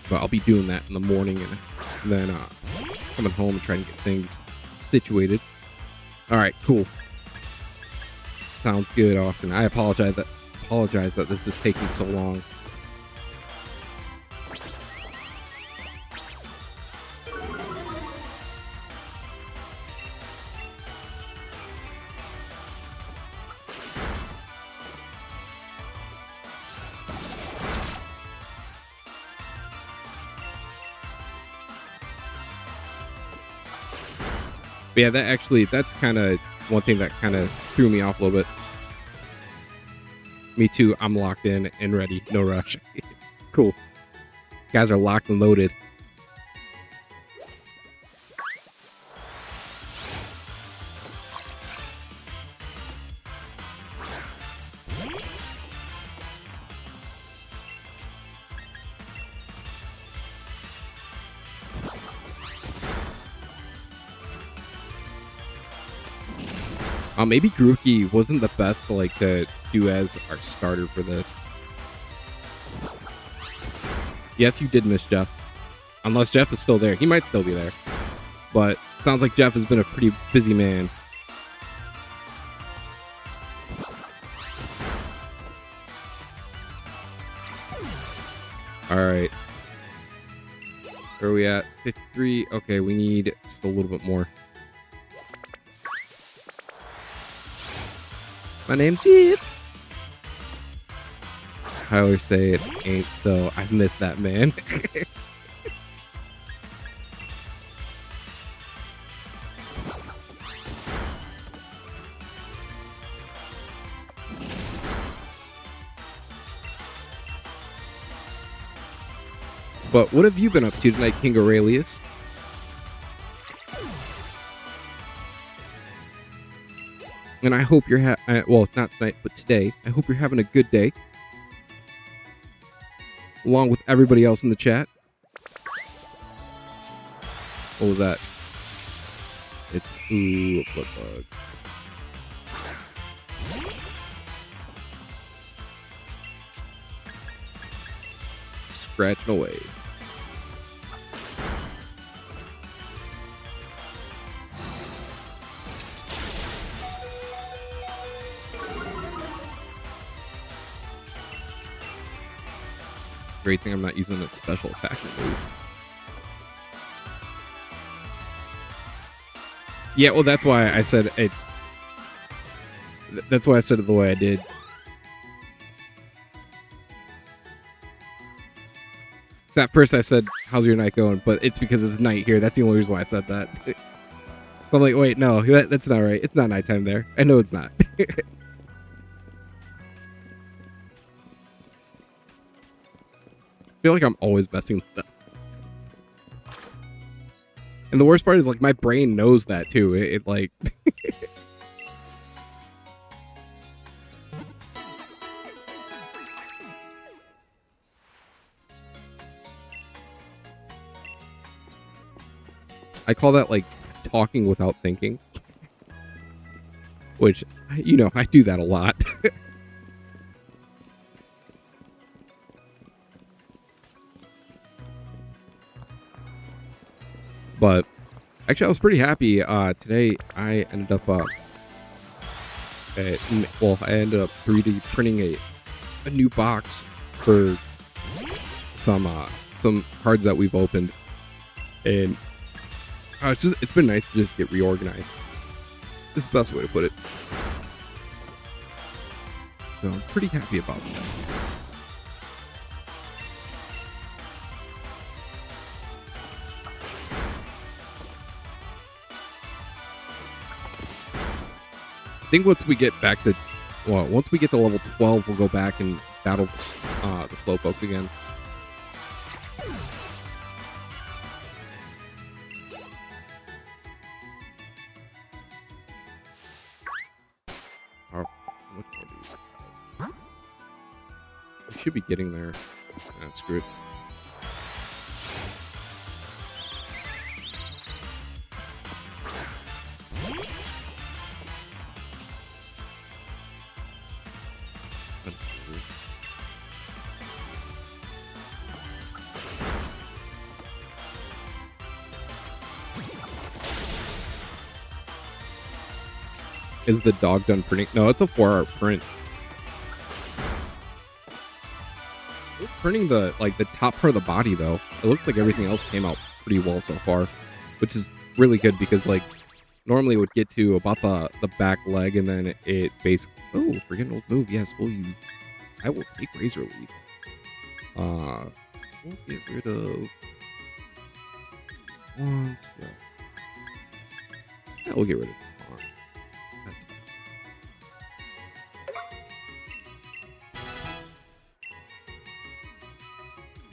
But I'll be doing that in the morning and then coming home and trying to get things situated. All right, cool. Sounds good, Austin. I apologize that this is taking so long. But yeah, that's kind of one thing that kind of threw me off a little bit. Me too. I'm locked in and ready. No rush. Cool. Guys are locked and loaded. Maybe Grookey wasn't the best to do as our starter for this. Yes, you did miss Jeff. Unless Jeff is still there. He might still be there. But sounds like Jeff has been a pretty busy man. Alright. Where are we at? 53. Okay, we need just a little bit more. My name's Deep. I always say it ain't so. I've missed that, man. But what have you been up to tonight, King Aurelius? And I hope you're well, not tonight, but today. I hope you're having a good day. Along with everybody else in the chat. What was that? It's ooh, a blood bug. Scratching away. Great thing I'm not using a special attack move. Yeah, well, that's why I said it. That's why I said it the way I did. At first I said, "How's your night going?" But it's because it's night here. That's the only reason why I said that. So I'm like, wait, no, that's not right. It's not nighttime there. I know it's not. I feel like I'm always messing with that. And the worst part is, like, my brain knows that too. It like I call that like talking without thinking. Which, you know, I do that a lot. But actually, I was pretty happy today. I ended up well, I ended up 3D printing a new box for some cards that we've opened, and it's been nice to just get reorganized. This is the best way to put it. So I'm pretty happy about that. I think once we get back to, well, once we get to level 12, we'll go back and battle the Slowpoke again. What can I do? We should be getting there. Ah, screw it. Is the dog done printing? No, it's a 4-hour print. We're printing the top part of the body though. It looks like everything else came out pretty well so far, which is really good because like normally it would get to about the back leg and then it basically forget an old move. Yes, I will take Razor Leaf. We'll get rid of one. Yeah, we'll get rid of Taunt. That's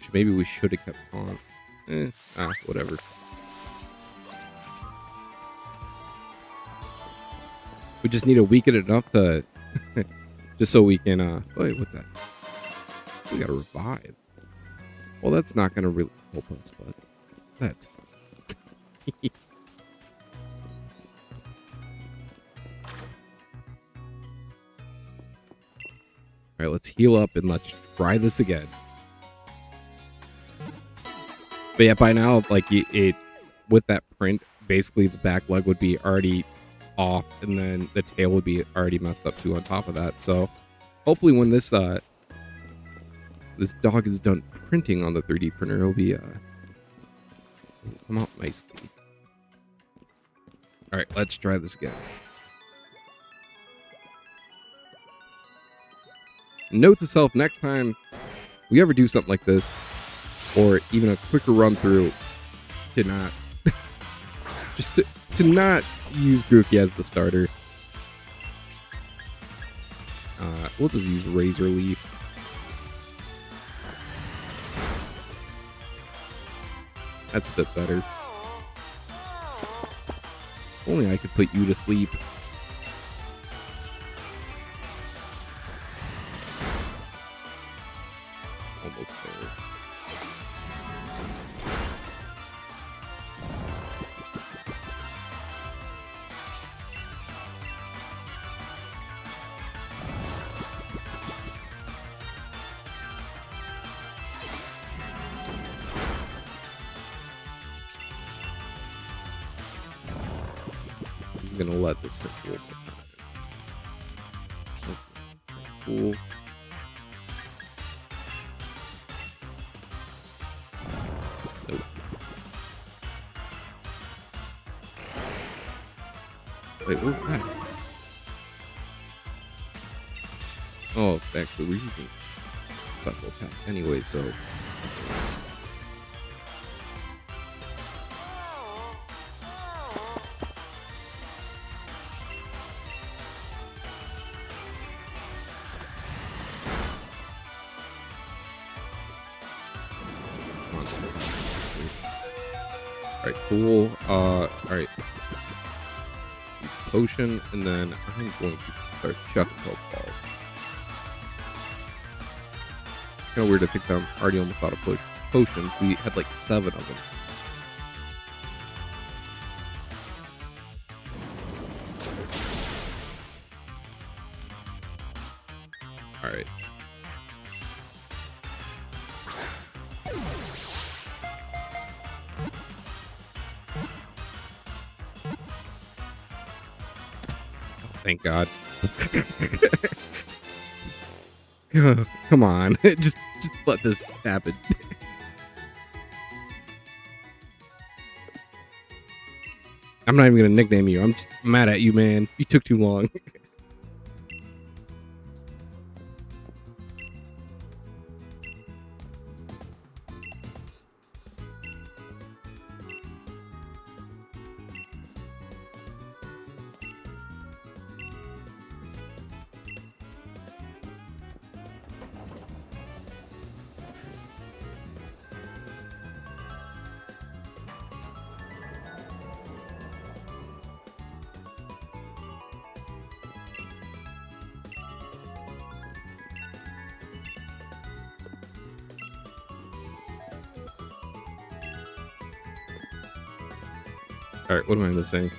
fine. Maybe we should have kept Taunt. Whatever. We just need to weaken it enough to just so we can wait, what's that? We gotta revive. Well, that's not gonna really help us, but that's fine. Alright, let's heal up and let's try this again. But yeah, by now, like it with that print, basically the back leg would be already off, and then the tail would be already messed up too on top of that. So hopefully when this this dog is done printing on the 3D printer, it'll be come out nicely. All right, let's try this again. Note to self: next time we ever do something like this, or even a quicker run through, to not just to not use Grookey as the starter. We'll just use Razor Leaf. That's a bit better. Only I could put you to sleep. Almost there. I'm gonna let this hit one more time. Cool. Nope. Wait, what was that? Oh, actually, we're using special attack anyway, so. Alright, cool. Alright. Potion, and then I'm going to start chucking Poké Balls. Kind of weird to think I'm already almost out of potions. We had like 7 of them. Alright. Thank God. Come on. just let this happen. I'm not even going to nickname you. I'm just mad at you, man. You took too long. Alright, what am I missing?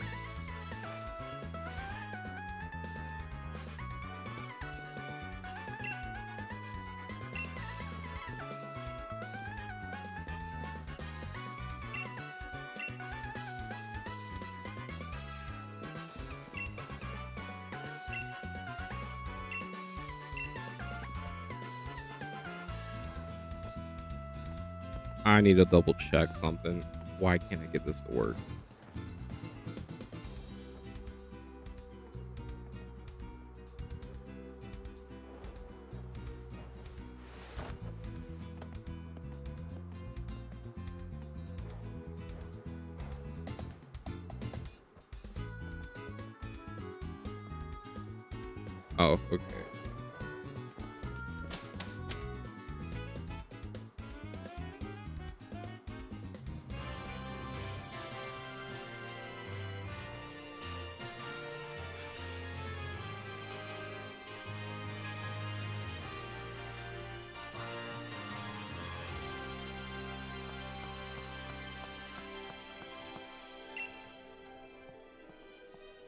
I need to double check something. Why can't I get this to work? Oh, okay.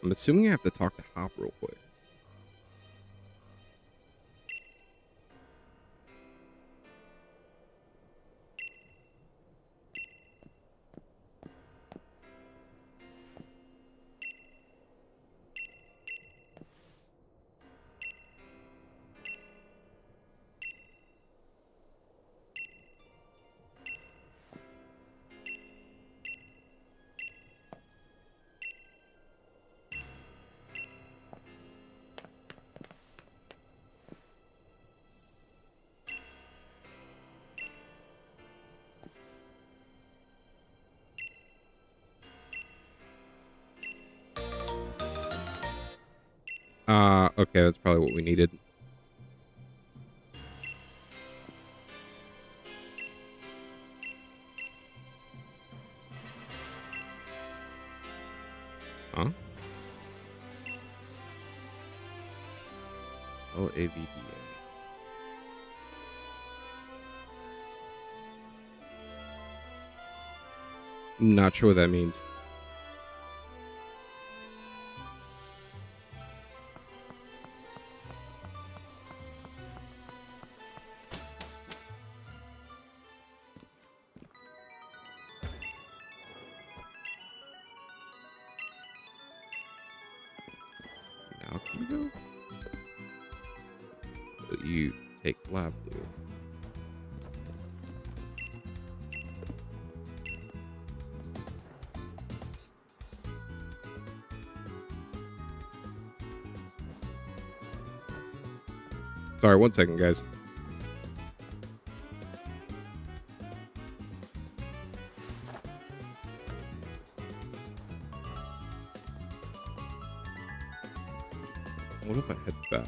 I'm assuming I have to talk to Hop real quick. Okay, that's probably what we needed. Huh? LAVDA. Not sure what that means. Now can we go? So you take lab blue. Sorry, 1 second, guys. What if I head back?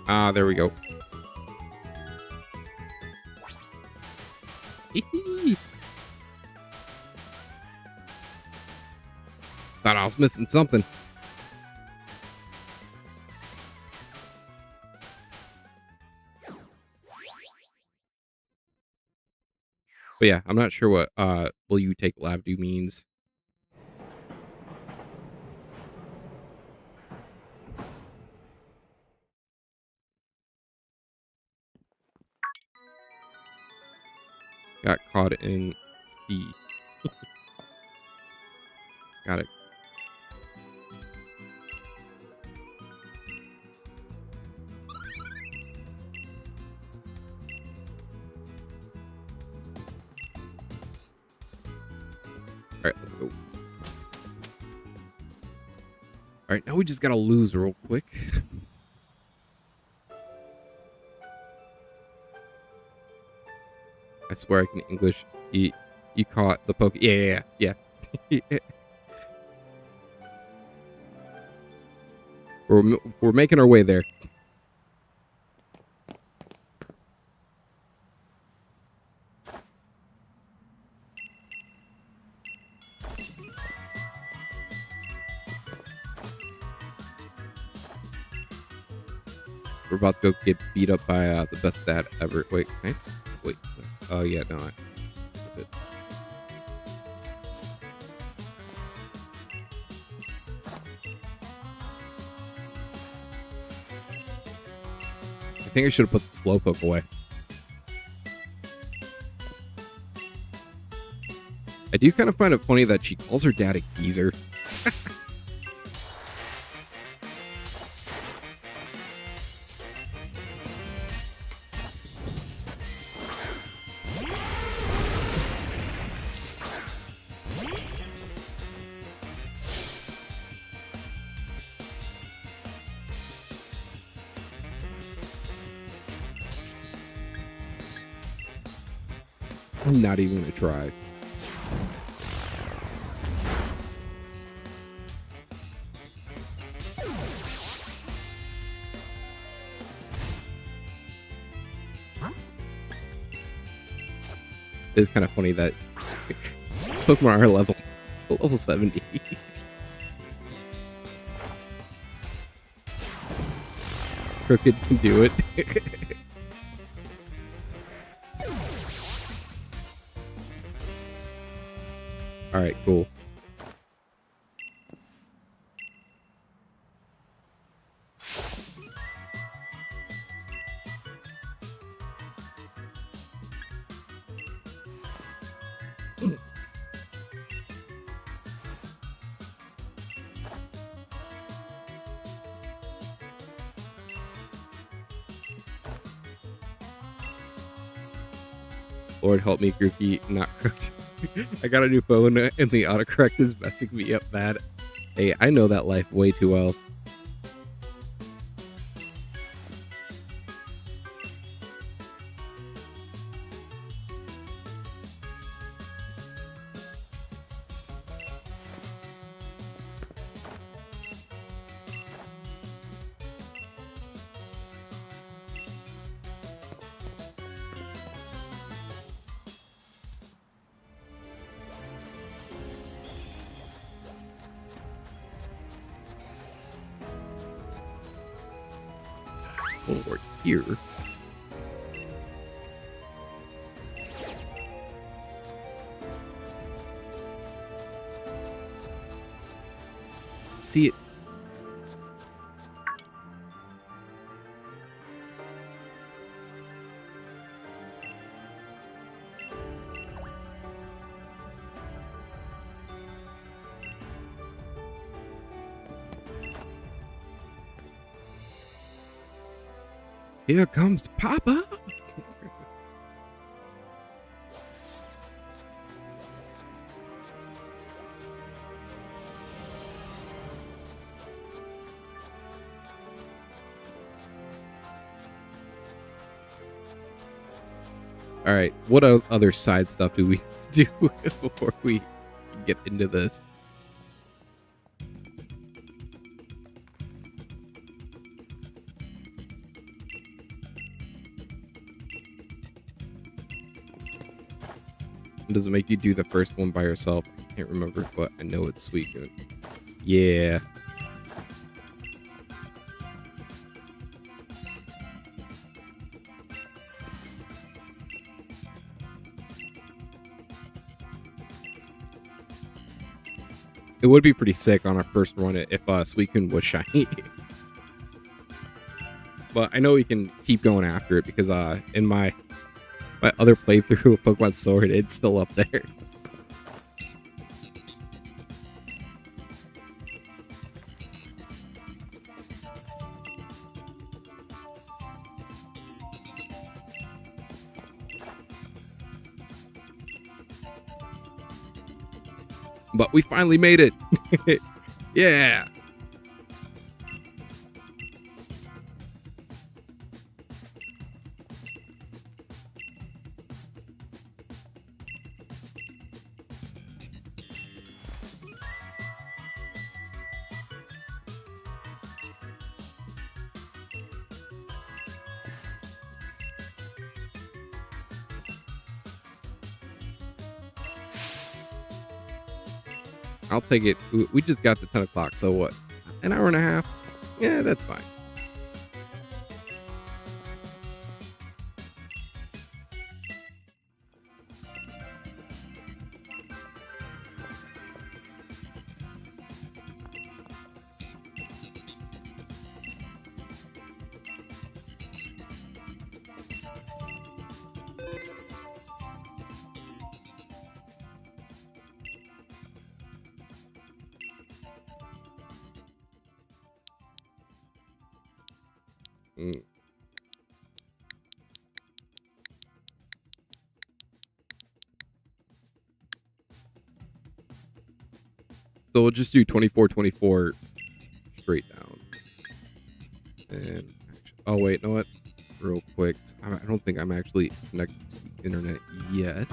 Ah, there we go. Thought I was missing something. But yeah, I'm not sure what will you take Lavdu means. Got caught in C. Got it. Alright, let's go. Alright, now we just gotta lose real quick. I swear I can English. You caught the poke. Yeah. We're making our way there. We're about to go get beat up by the best dad ever. Wait. Oh yeah, no. I think I should have put the Slowpoke away. I do kind of find it funny that she calls her dad a geezer. I'm not even gonna try. It's kind of funny that Pokemon are level 70. Crooked can do it. All right, cool. Lord help me, Grookey, not crooked. I got a new phone and the autocorrect is messing me up bad. Hey, I know that life way too well. Over here. See it. Here comes Papa. All right, what other side stuff do we do before we get into this? Does it make you do the first one by yourself? I can't remember, but I know it's sweet. Yeah. It would be pretty sick on our first run if Suicune was shiny. But I know we can keep going after it because in my other playthrough of Pokemon Sword, it's still up there. But we finally made it. Yeah. I'll take it. We just got to 10 o'clock, so what? An hour and a half? Yeah, that's fine. So we'll just do 24, 24 straight down. And oh wait, know what? Real quick, I don't think I'm actually connected to the internet yet.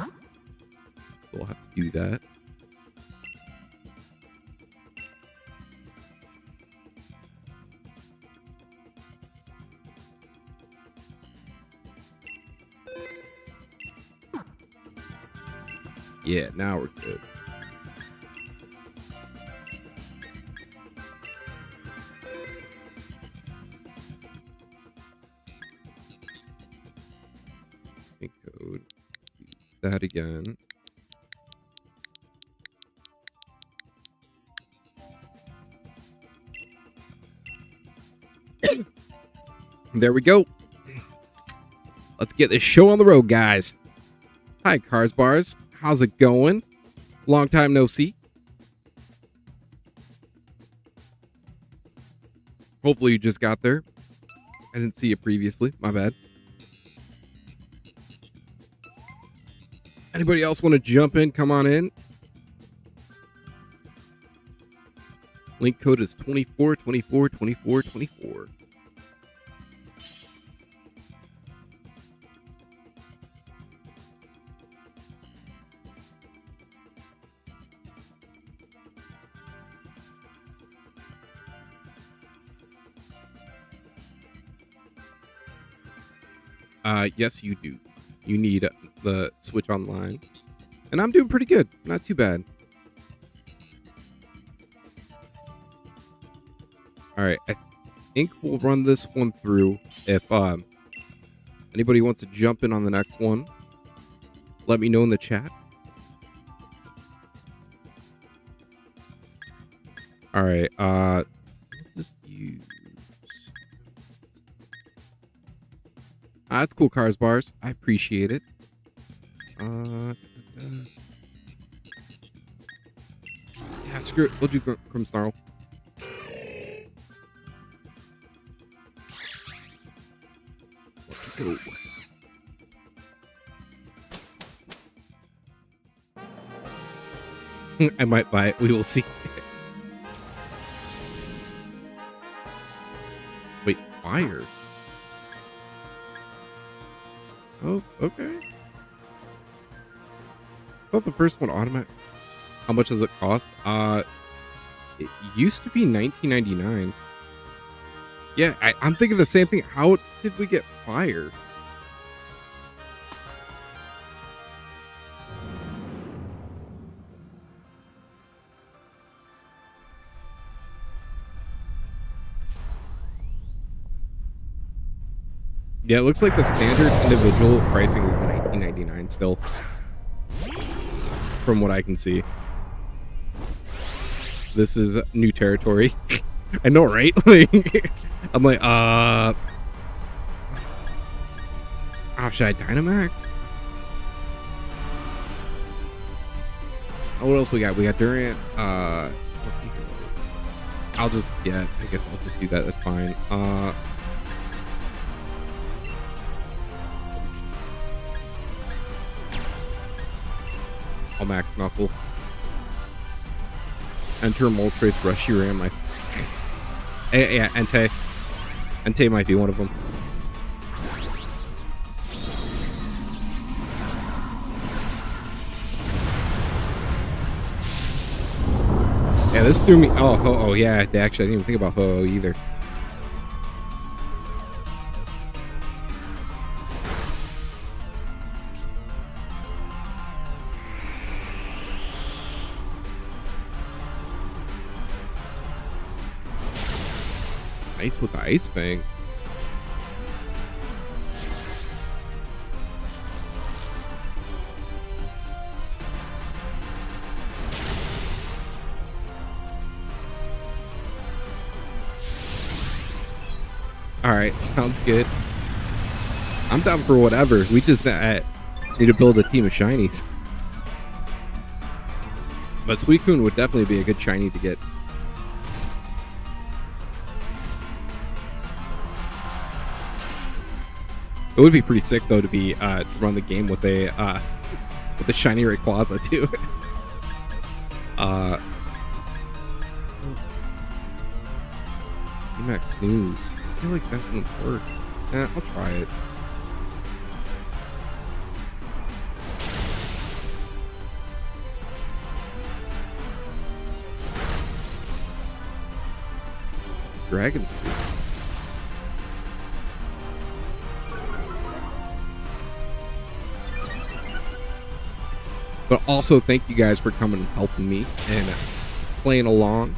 we'll have to do that. Yeah, now we're good. Code. That again. There we go. Let's get this show on the road, guys. Hi, Cars Bars. How's it going? Long time no see. Hopefully you just got there. I didn't see you previously. My bad. Anybody else want to jump in? Come on in. Link code is 24242424. Yes, you do. You need the Switch Online. And I'm doing pretty good. Not too bad. Alright, I think we'll run this one through. If anybody wants to jump in on the next one, let me know in the chat. Alright, just use... that's cool, Cars Bars. I appreciate it. Yeah, screw it. We'll do Grimmsnarl. Let's go. I might buy it. We will see. Wait, fire? Oh, okay. I thought the first one automatic. How much does it cost? It used to be $19.99. Yeah, I'm thinking the same thing. How did we get fire? Yeah, it looks like the standard individual pricing is $19.99 still. From what I can see. This is new territory. I know, right? I'm like, oh, should I Dynamax? Oh, what else we got? We got Durant. I'll just, yeah, I guess I'll just do that. That's fine. I'll max Knuckle. Enter Moltres, Reshiram. Yeah, Entei. Entei might be one of them. Yeah, this threw me. Oh, yeah. Actually, I didn't even think about Ho-Oh either. Nice with the Ice Fang. Alright, sounds good. I'm down for whatever. We just need to build a team of shinies. But Suicune would definitely be a good shiny to get. It would be pretty sick though to be to run the game with a shiny Rayquaza too. Dynamax Snooze. I feel like that wouldn't work. I'll try it. dragon fruit. But also, thank you guys for coming and helping me and playing along.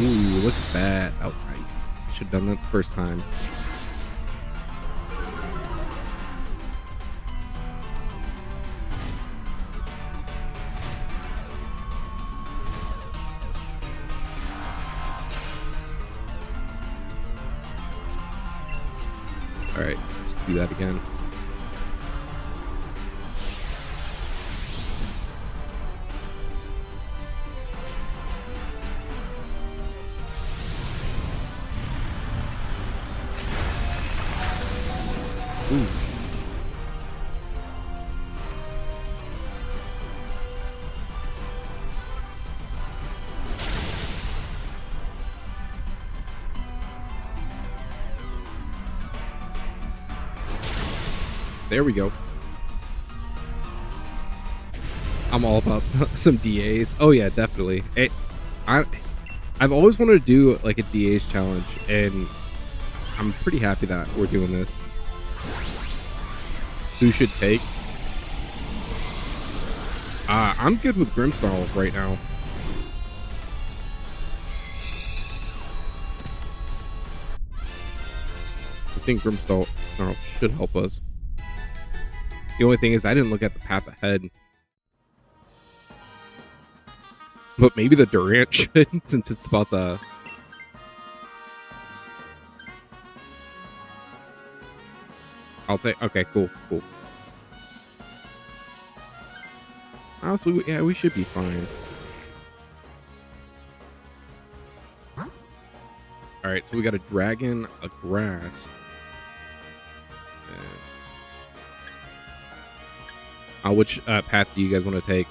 Ooh, look at that. Oh, nice. I should have done that the first time. Alright, let's do that again. Ooh. There we go. I'm all about some DAs. Oh yeah, definitely. I've always wanted to do like a DAs challenge, and I'm pretty happy that we're doing this. Who should take? I'm good with Grimsnarl right now. I think Grimsnarl should help us. The only thing is I didn't look at the path ahead. But maybe the Durant should, since it's about the... I'll take... Okay, cool. Honestly, yeah, we should be fine. Alright, so we got a dragon, a grass. Which path do you guys want to take?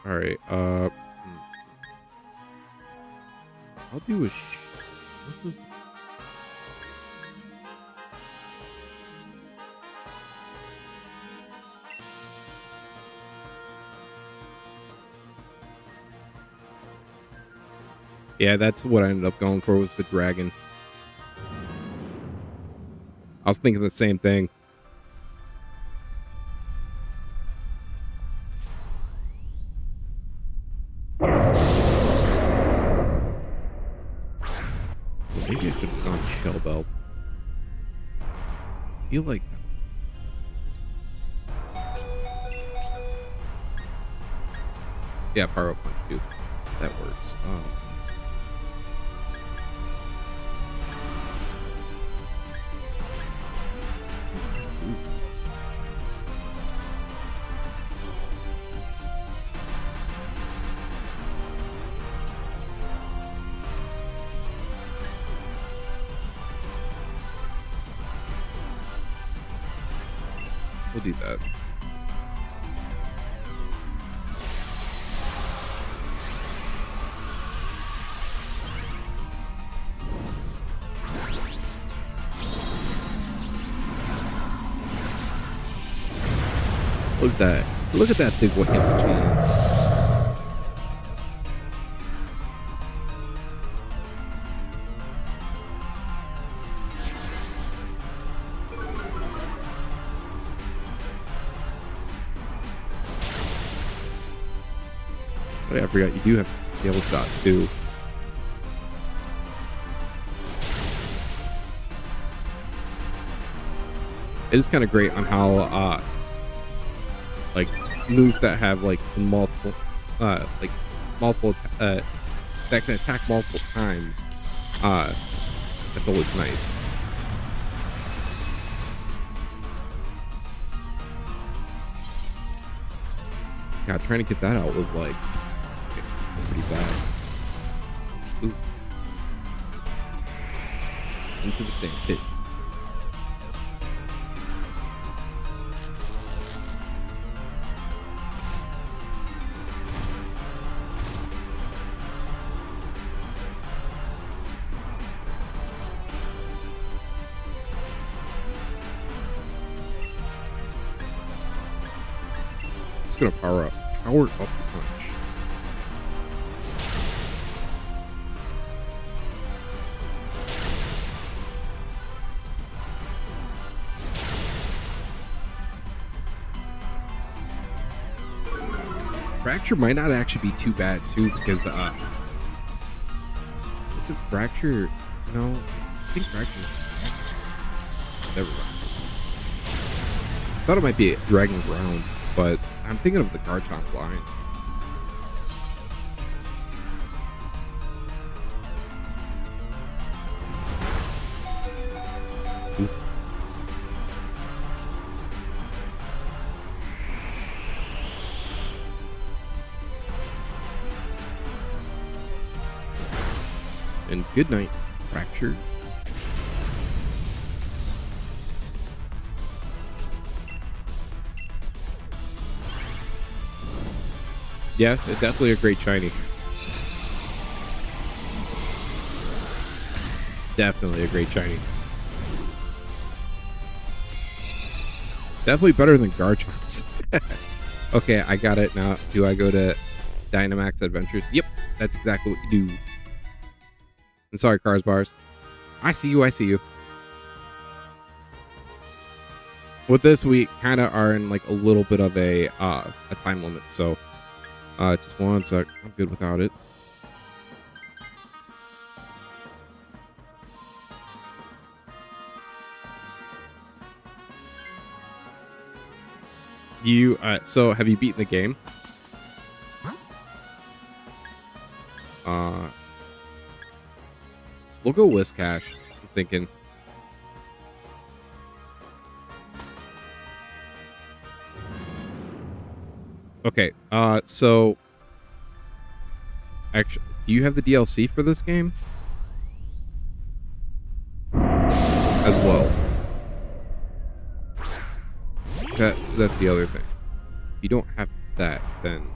All right. I'll do a. What was... Yeah, that's what I ended up going for, was the dragon. I was thinking the same thing. Maybe I should have gone Shell Belt. I feel like... Yeah, Pyro Punch, dude. That works. Oh. We'll do that. Look at that. Look at that big one hit machine. Oh yeah, I forgot you do have scale shot too. It is kind of great on how like moves that have like multiple that can attack multiple times. That's always nice. God, trying to get that out was like pretty bad. Ooh. Into the sand pit. gonna power up. Power up the punch. Fracture might not actually be too bad too, because is it Fracture? No, I think Fracture. Never mind. I thought it might be Dragon Ground, but I'm thinking of the Garchomp line. And good night, Fracture. Yeah, it's definitely a great shiny. Definitely a great shiny. Definitely better than Garchomps. Okay, I got it now. Do I go to Dynamax Adventures? Yep, that's exactly what you do. And sorry, Cars Bars. I see you, I see you. With this, we kind of are in like a little bit of a time limit, so just one sec. I'm good without it. You so have you beaten the game? We'll go Whiscash. I'm thinking. Okay, so actually, do you have the DLC for this game? As well. That's the other thing. If you don't have that, then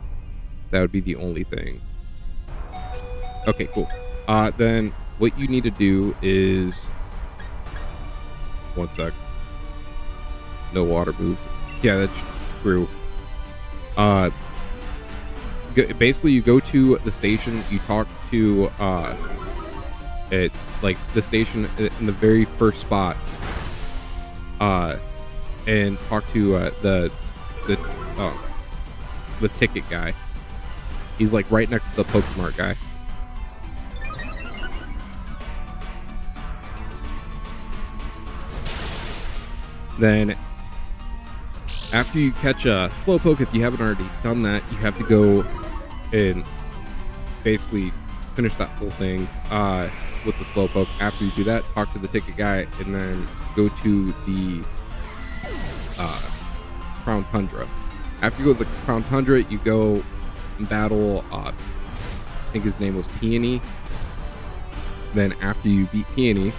that would be the only thing. Okay, cool. Then what you need to do is one sec. No water moves. Yeah, that's true. Basically, you go to the station. You talk to it like the station in the very first spot. And talk to the ticket guy. He's like right next to the Pokemart guy. Then, after you catch a Slowpoke, if you haven't already done that, you have to go and basically finish that whole thing with the Slowpoke. After you do that, talk to the ticket guy, and then go to the Crown Tundra. After you go to the Crown Tundra, you go and battle, I think his name was Peony. Then after you beat Peony,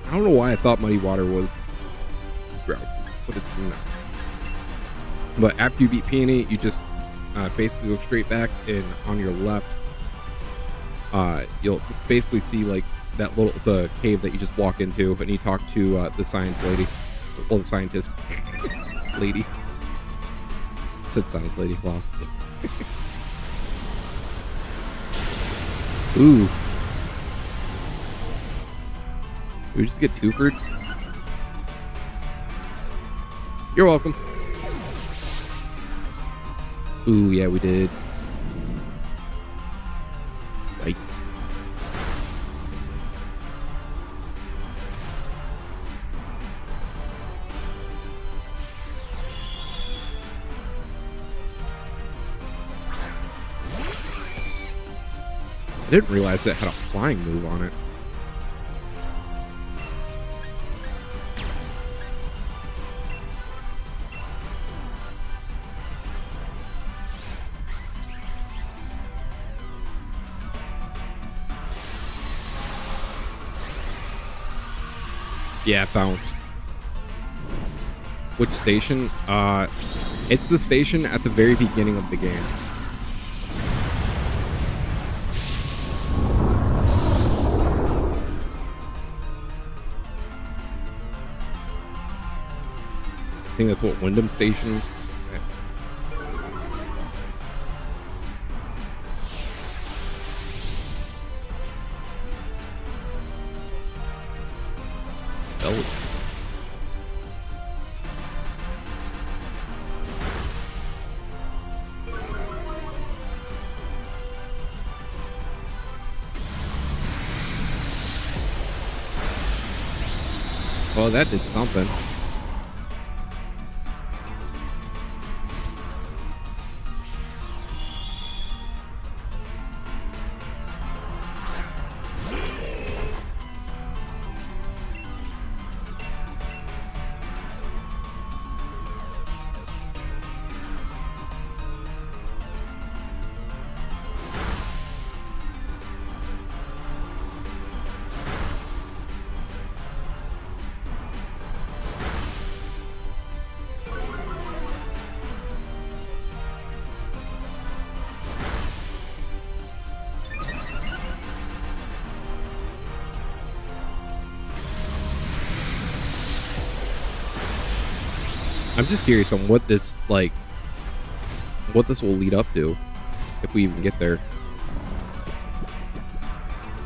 I don't know why I thought Muddy Water was drought, but it's not. But after you beat Peony, you just basically go straight back, and on your left, you'll basically see like the cave that you just walk into, and you talk to the science lady, well, the scientist lady. I said science lady. Wow. Ooh. Did we just get twofered? You're welcome. Ooh, yeah, we did. Yikes. I didn't realize it had a flying move on it. Yeah, bounce. Which station? It's the station at the very beginning of the game. think that's what Wyndham Station. Oh. Well, that did something. I'm just curious on what this will lead up to, if we even get there.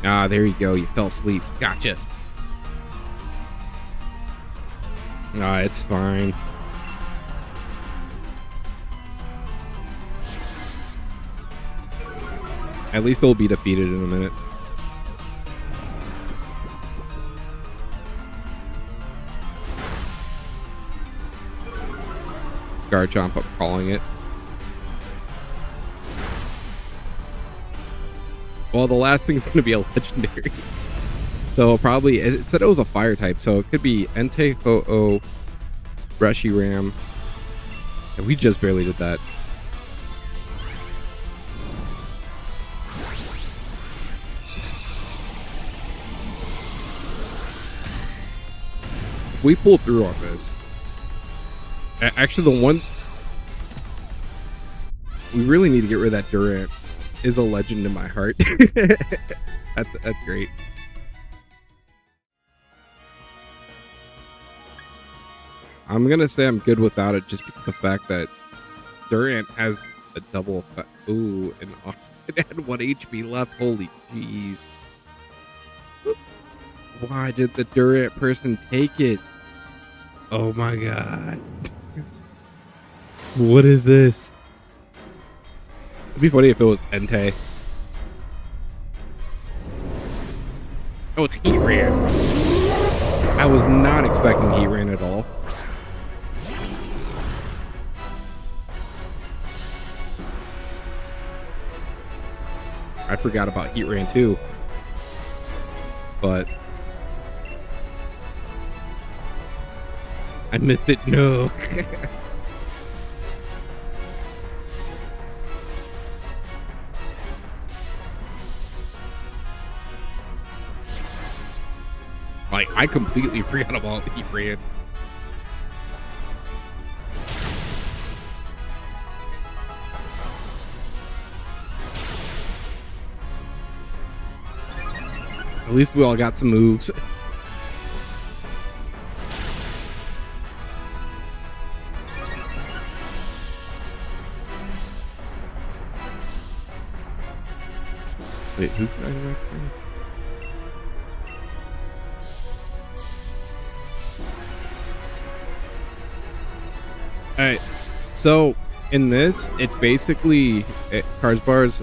Ah, there you go. You fell asleep. Gotcha. Ah, it's fine. At least they'll be defeated in a minute. Garchomp, I'm calling it. Well, the last thing's going to be a legendary. So probably, it said it was a fire type, so it could be Entei, Ho-Oh, Reshiram. And we just barely did that. We pulled through on this. Actually, the one we really need to get rid of that Durant is a legend in my heart. That's great. I'm gonna say I'm good without it, just because of the fact that Durant has a double effect. Ooh, and Austin had 1 HP left. Holy jeez. Why did the Durant person take it? Oh my god. What is this? It'd be funny if it was Entei. Oh, it's Heatran. I was not expecting Heatran at all. I forgot about Heatran too. But I missed it. No. Like, I completely forgot about Heatran. At least we all got some moves. Wait, who's Dynamax? Alright, so in this, it's basically Cars Bars.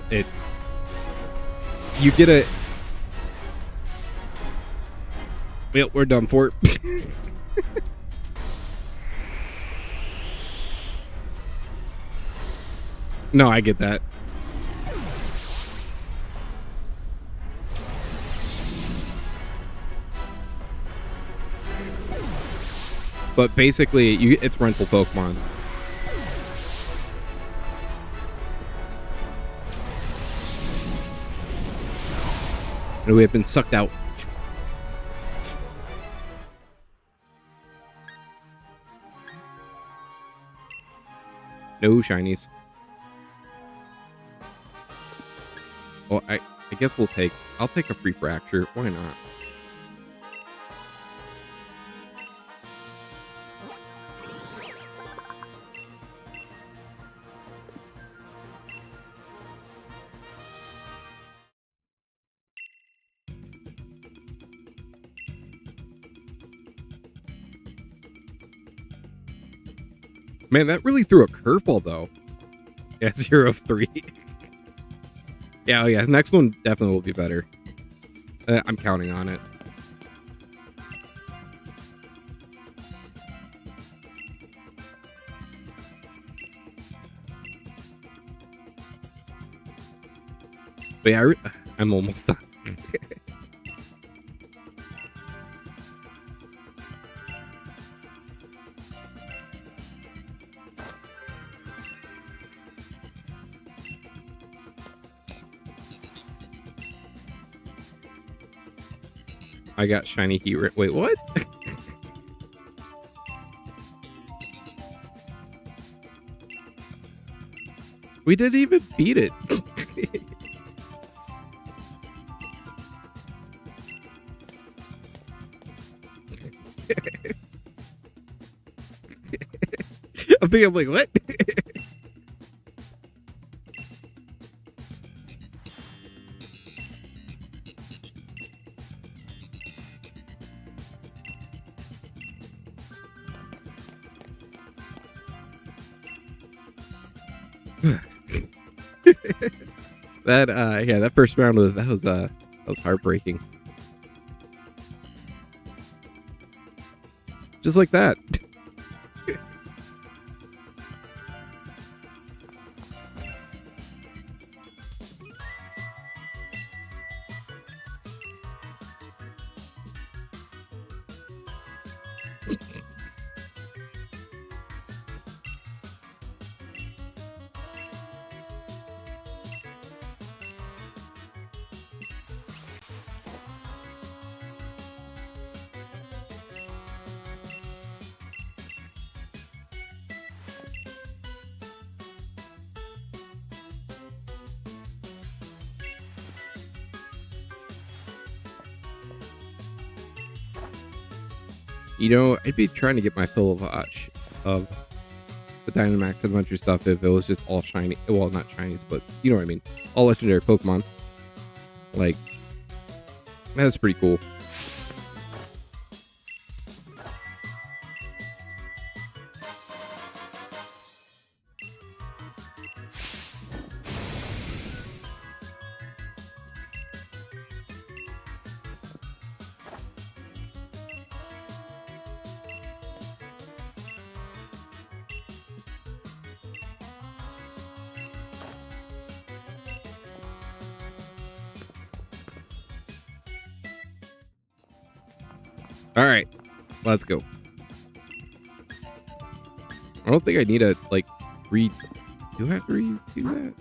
You get a. Well, we're done for it. No, I get that. But basically, it's rental Pokemon. And we have been sucked out. No shinies. Well, I guess I'll take a free fracture. Why not? Man, that really threw a curveball though. Yeah, 0 of 3. Yeah, oh yeah. Next one definitely will be better. I'm counting on it. But yeah, I'm almost done. I got shiny heat. Wait, what? We didn't even beat it. I'm like, what? That first round was heartbreaking. Just like that. You know, I'd be trying to get my fill of the Dynamax adventure stuff if it was just all shiny. Well, not shinies, but you know what I mean. All legendary Pokemon. Like, that's pretty cool. All right, let's go. I don't think I need to like read. Do I have to redo that?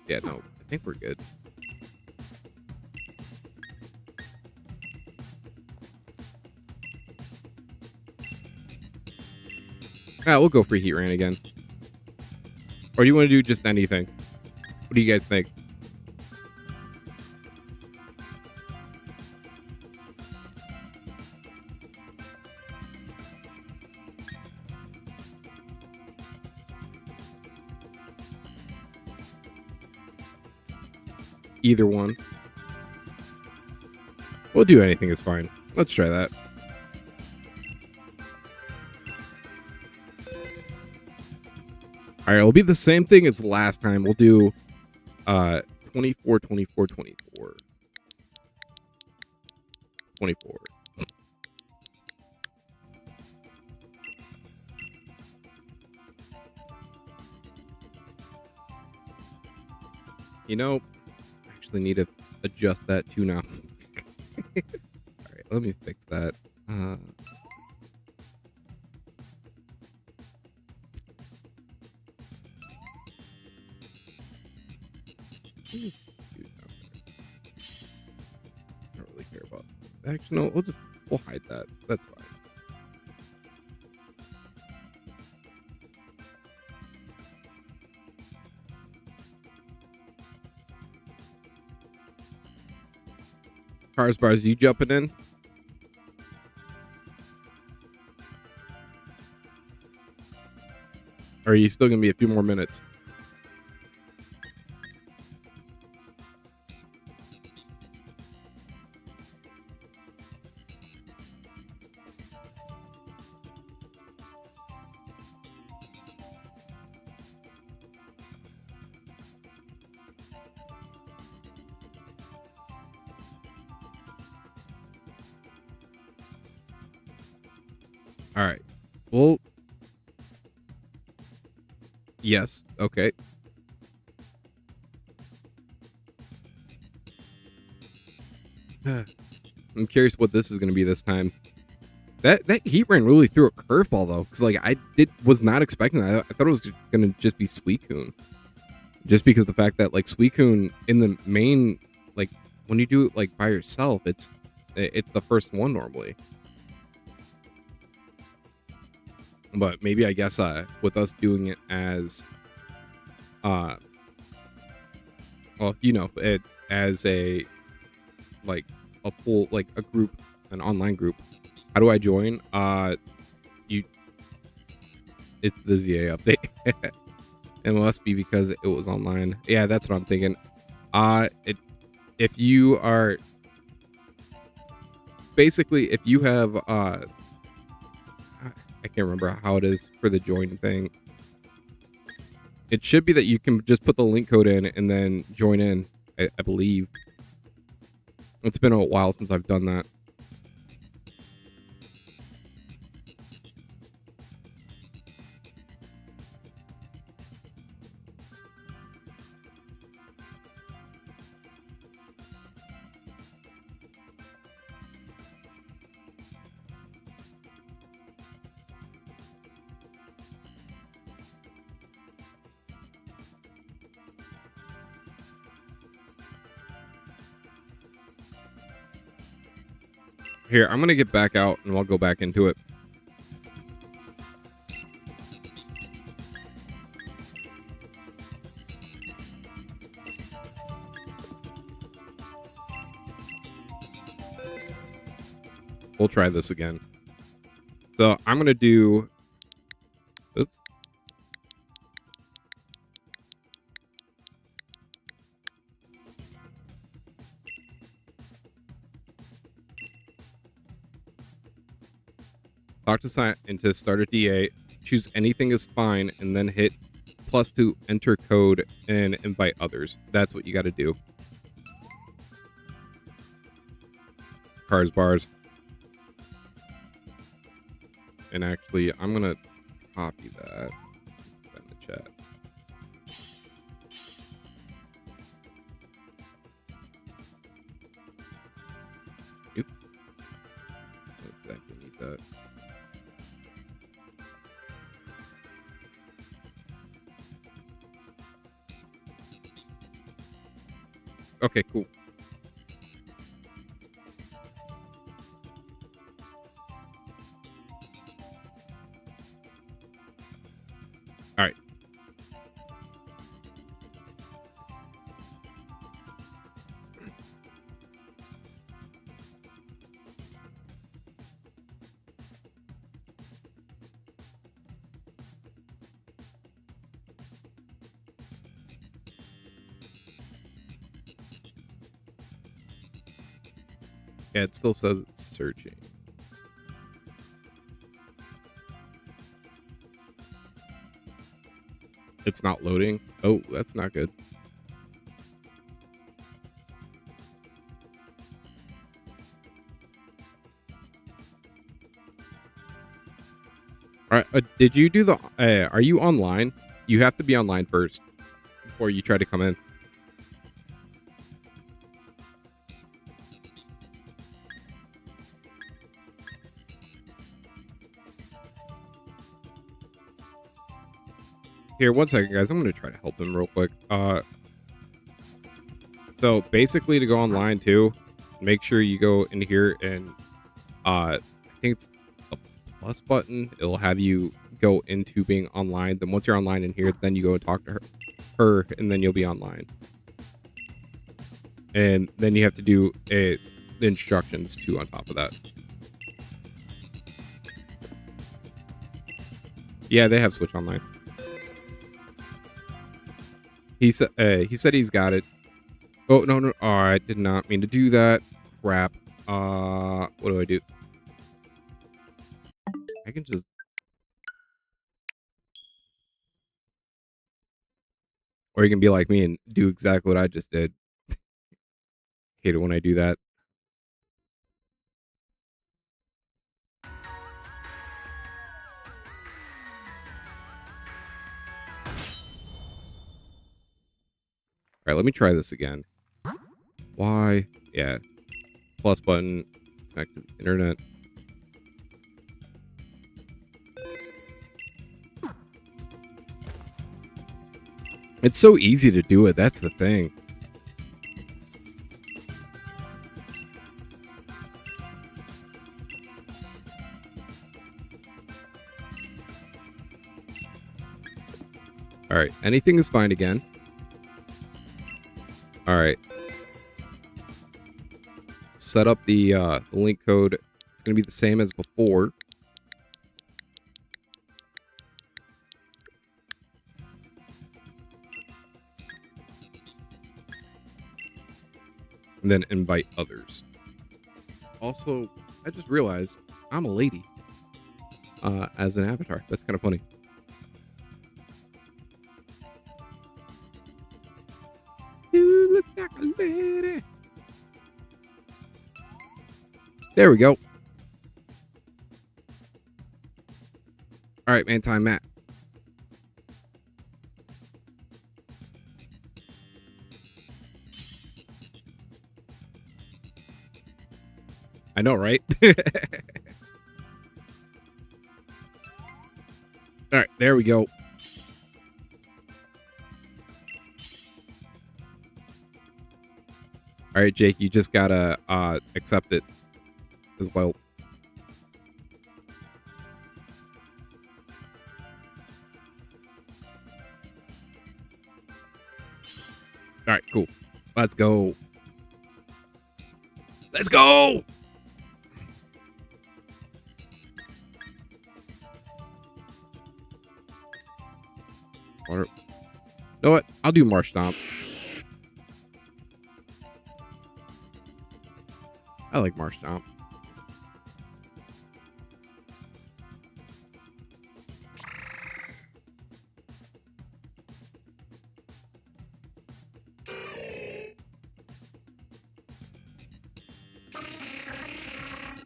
Yeah, no. I think we're good. We'll go for Heat Rain again. Or do you want to do just anything? What do you guys think? Either one. We'll do anything, it's fine. Let's try that. All right, it'll be the same thing as last time. We'll do 24, 24, 24. 24. You know, I actually need to adjust that too now. All right, let me fix that. Don't really care about that. Actually, no, we'll hide that. That's fine. Cars bars, you jumping in? Or are you still gonna be a few more minutes? All right. Well, yes. Okay. I'm curious what this is going to be this time. That heat rain really threw a curveball though, because like was not expecting that. I thought it was going to just be Suicune, just because of the fact that like Suicune in the main, like when you do it like by yourself, it's the first one normally. But maybe I guess with us doing it as uh well, it as a like a full like a group, an online group. How do I join? You It's the ZA update. It must be because it was online. Yeah, that's what I'm thinking. It if you are basically if you have I can't remember how it is for the join thing. It should be that you can just put the link code in and then join in. I believe it's been a while since I've done that. Here, I'm gonna get back out and I'll go back into it. We'll try this again. So I'm gonna do. Oops. Talk to scientist, start a DA, choose anything is fine, and then hit plus to enter code and invite others. That's what you got to do. Cars, bars. And actually, I'm going to copy that in the chat. Oop. Don't exactly need that. Okay, cool. All right. Yeah, it still says it's searching. It's not loading. Oh, that's not good. All right. Did you do the? Are you online? You have to be online first before you try to come in. Here, one second, guys. I'm going to try to help him real quick. So basically, to go online too, make sure you go in here and I think it's a plus button. It'll have you go into being online. Then once you're online in here, then you go and talk to her, and then you'll be online. And then you have to do the instructions too on top of that. Yeah, they have Switch Online. He said he's got it. Oh no! Oh, I did not mean to do that. Crap. What do I do? I can just. Or you can be like me and do exactly what I just did. Hate it when I do that. All right, let me try this again. Why? Yeah. Plus button. Connect to the internet. It's so easy to do it. That's the thing. All right. Anything is fine again. All right. Set up the link code. It's going to be the same as before. And then invite others. Also, I just realized I'm a lady as an avatar. That's kind of funny. You look like a lady. There we go. All right, man. Time, Matt. I know, right? All right, there we go. All right, Jake, you just gotta accept it as well. All right, cool. Let's go. Let's go. Water. You know what? I'll do Marsh Stomp. I like Marsh Stomp.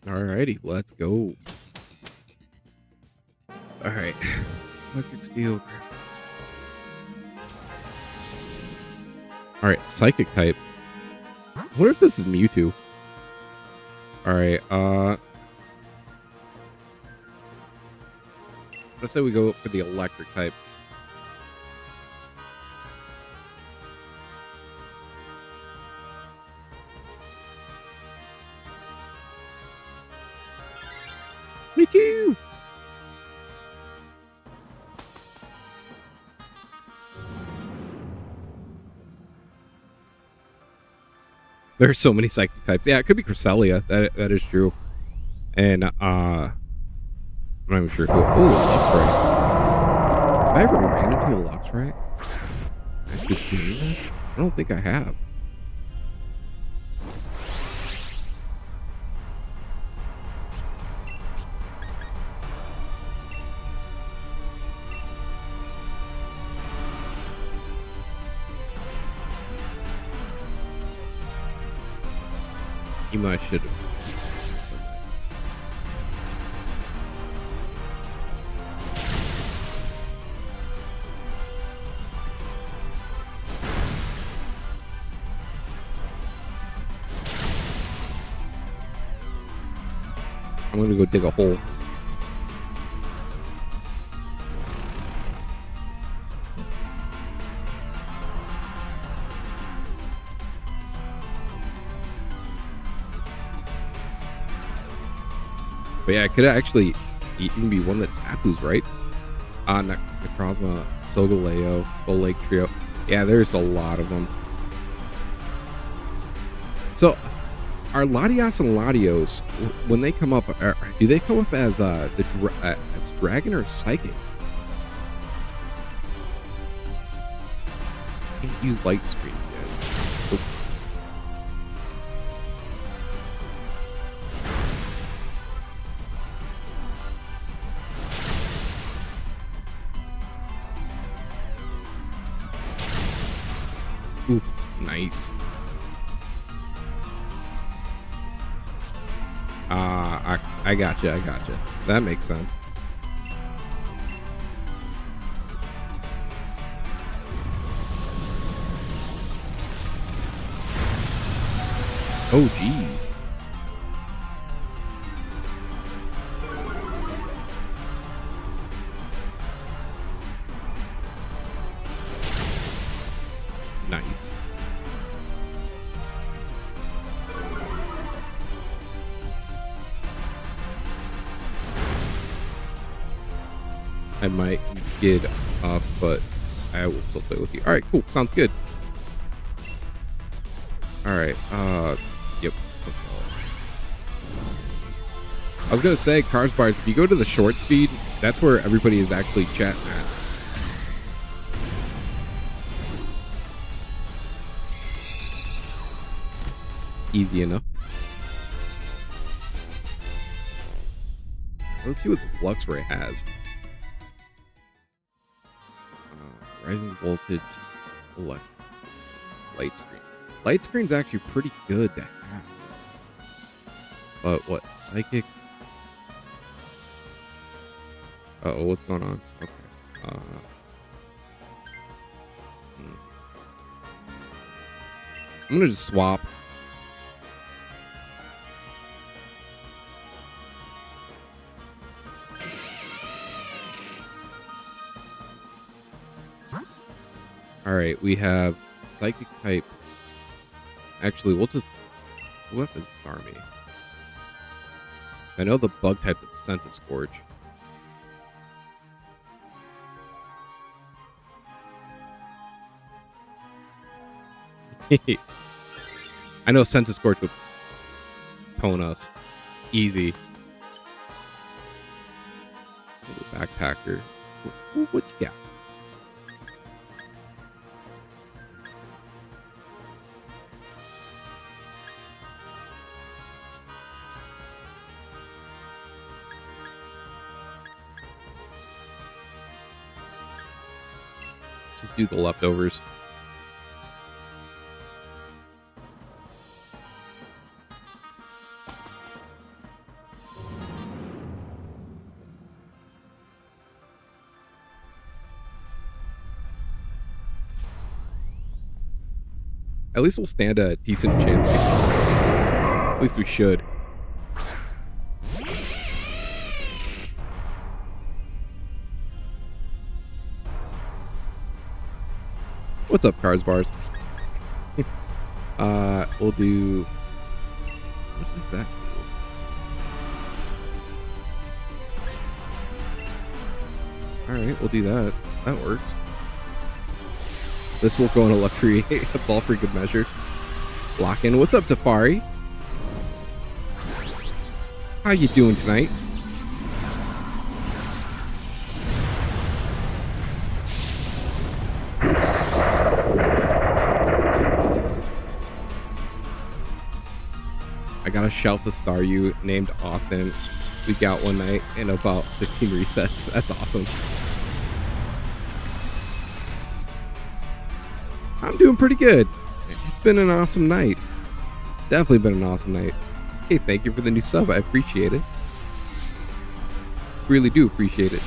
Alrighty, let's go. Alright. Electric Steel. Alright, Psychic type. I wonder if this is Mewtwo. Alright, let's say we go for the electric type. Me too! There's so many psychic types. Yeah, it could be Cresselia. That is true. And I'm not even sure who. Oh, Luxray. Have I ever ran into a Luxray? I don't think I have. I should have. I'm gonna go dig a hole. But yeah, it could actually even be one of the Tapus, right? Necrozma, Solgaleo, Full Lake Trio. Yeah, there's a lot of them. So, are Latios and Latios, when they come up, do they come up as as Dragon or Psychic? Can't use Light Screen yet. Oops. Ooh, nice. I gotcha. That makes sense. Oh, geez. Nice. I might get up, but I will still play with you. All right, cool. Sounds good. All right. Yep. I was gonna say, Cars Bars, if you go to the short speed, that's where everybody is actually chatting at. Easy enough. Let's see what Luxray has. Rising voltage, light screen. Light screen's actually pretty good to have. But what? Psychic? Uh-oh, what's going on? Okay. I'm gonna just swap. Alright, we have Psychic type. Actually, we'll have to disarm me. I know the bug type that's sent to Scourge. I know Sent to Scorch would pwn us. Easy. Backpacker. What you got? Just do the leftovers. At least we'll stand a decent chance. At least we should. What's up, Cars Bars? We'll do... What does that do? Alright, we'll do that. That works. This will go in a luxury ball for good measure. Lock in. What's up, Tafari? How you doing tonight? I got a shelf to star you named Austin. We got one night in about 15 resets. That's awesome. I'm doing pretty good. It's been an awesome night. Definitely been an awesome night. Hey, thank you for the new sub. I appreciate it. Really do appreciate it.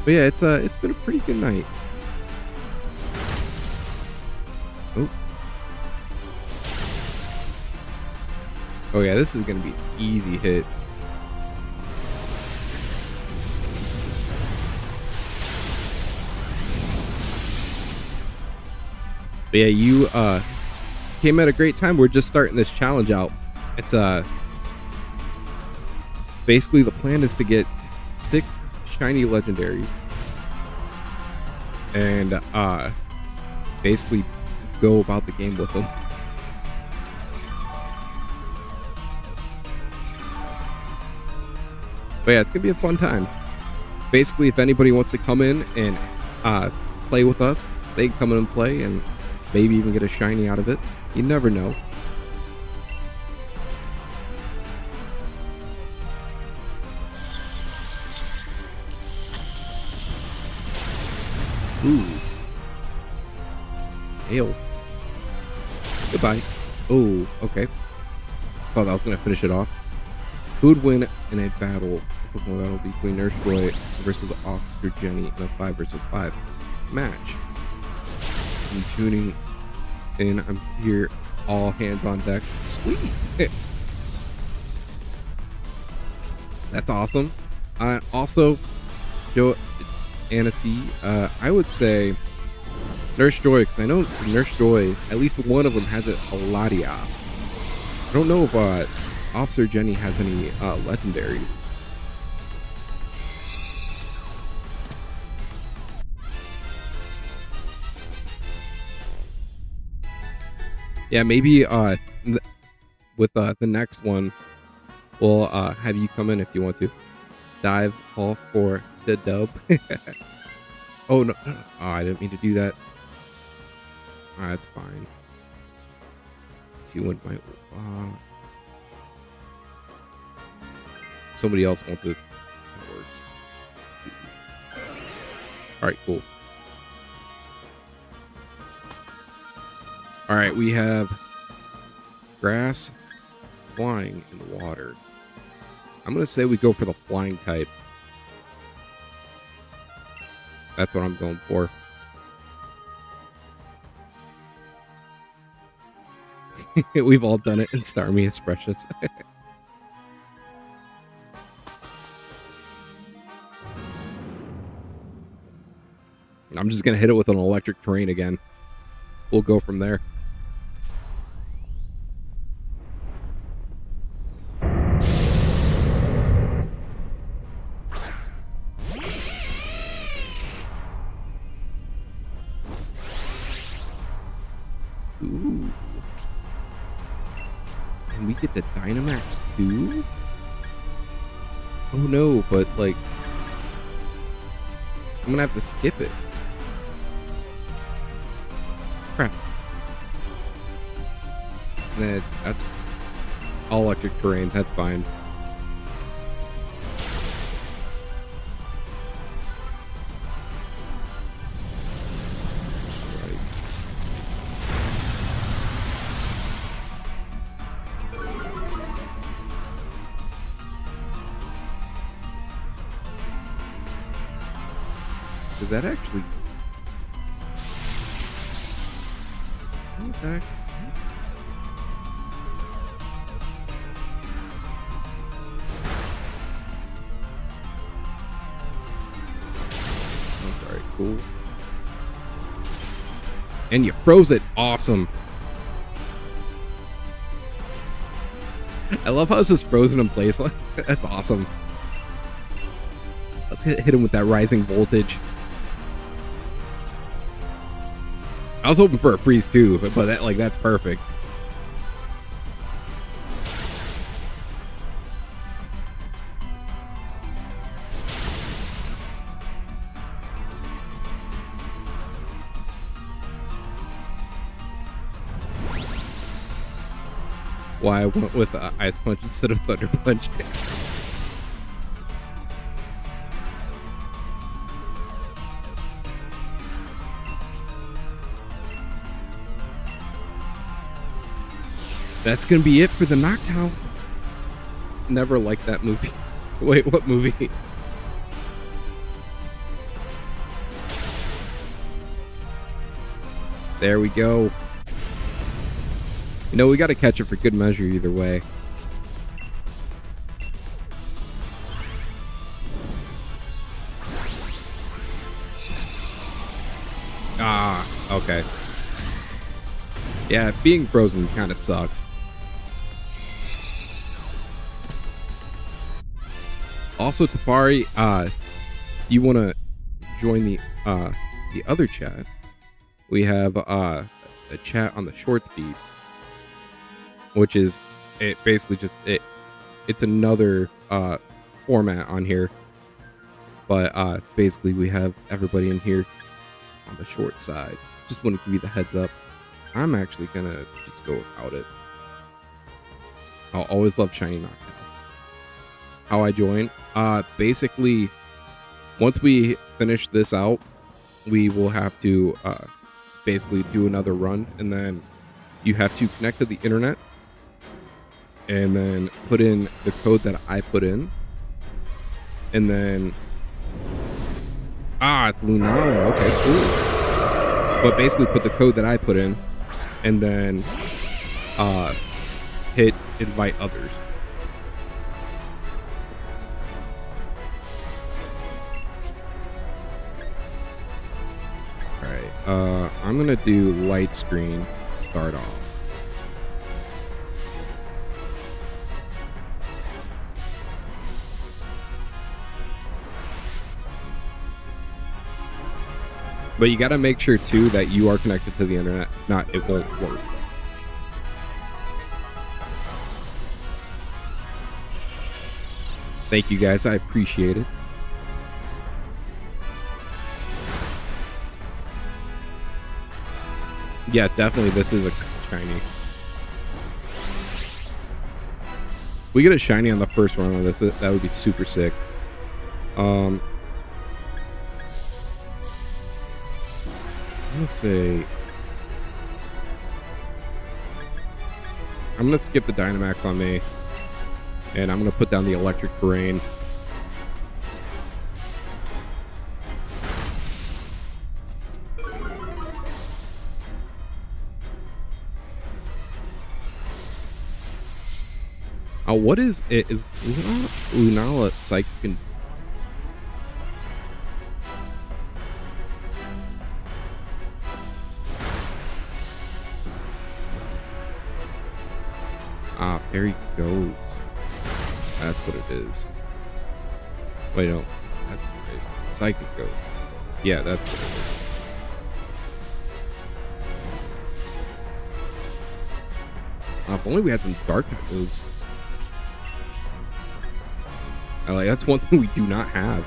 But yeah, it's been a pretty good night. Oh. Oh yeah, this is gonna be an easy hit. But yeah, you came at a great time. We're just starting this challenge out. It's basically the plan is to get 6 shiny legendaries and basically go about the game with them. But yeah, it's gonna be a fun time. Basically, if anybody wants to come in and play with us, they can come in and play and maybe even get a shiny out of it. You never know. Ooh. Hail. Goodbye. Oh, okay. Thought I was going to finish it off. Who would win in a battle? A Pokemon battle between Nurse Joy versus Officer Jenny in a 5 versus 5 match. I'm tuning in. I'm here. All hands on deck. Sweet. That's awesome. Also, Joe, Annecy, I would say Nurse Joy, because I know Nurse Joy, at least one of them has a Latias. I don't know if Officer Jenny has any legendaries. Yeah, maybe with the next one, we'll have you come in if you want to. Dive all for the dub. Oh, no. Oh, I didn't mean to do that. That's fine. Let's see when my... somebody else wants it. That works. Alright, cool. Alright, we have grass, flying, and water. I'm going to say we go for the flying type. That's what I'm going for. We've all done it, and Starmie is precious. I'm just going to hit it with an electric terrain again. We'll go from there. Ooh. Can we get the Dynamax too? Oh no, but like... I'm gonna have to skip it. Crap. That's all electric terrain, that's fine. Does that actually... What the heck? That's alright, cool. And you froze it. Awesome. I love how it's just frozen in place. That's awesome. Let's hit him with that rising voltage. I was hoping for a freeze too, but that's perfect. Why I went with Ice Punch instead of Thunder Punch. That's gonna be it for the knockdown. Never liked that movie. Wait, what movie? There we go. You know, we gotta catch it for good measure either way. Ah, okay. Yeah, being frozen kind of sucks. Also, Tafari, you want to join the other chat? We have a chat on the shorts feed, which is basically just it's another format on here, but basically we have everybody in here on the short side. Just want to give you the heads up. I'm actually gonna just go without it. I'll always love Shiny Knockout. How I join? Basically, once we finish this out, we will have to basically do another run, and then you have to connect to the internet and then put in the code that I put in, and then it's Lunala. Okay, cool. but basically put the code that I put in, and then hit invite others. All right, I'm gonna do light screen to start off. But you gotta make sure too that you are connected to the internet. If not, it won't work. Thank you guys, I appreciate it. Yeah, definitely this is a shiny. We get a shiny on the first run of this, that would be super sick. I'm gonna say I'm gonna skip the Dynamax on me, and I'm gonna put down the electric terrain. What is it? Is Lunala psychic? There he goes. That's what it is. Wait, no. That's right. Psychic goes. Yeah, that's what it is. If only we had some darkness moves. That's one thing we do not have.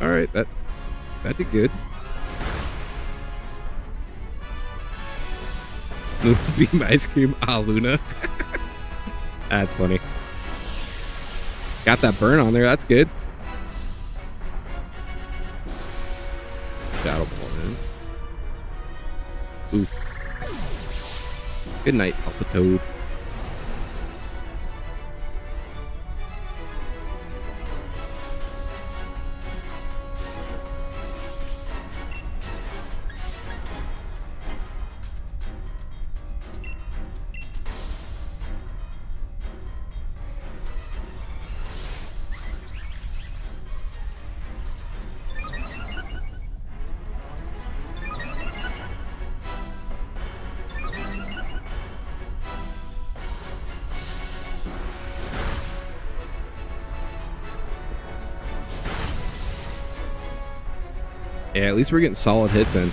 All right, that did good. Beam ice cream, Luna. That's funny. Got that burn on there. That's good. Shadow Ball in. Ooh. Good night, Palpitoad. Yeah, at least we're getting solid hits in.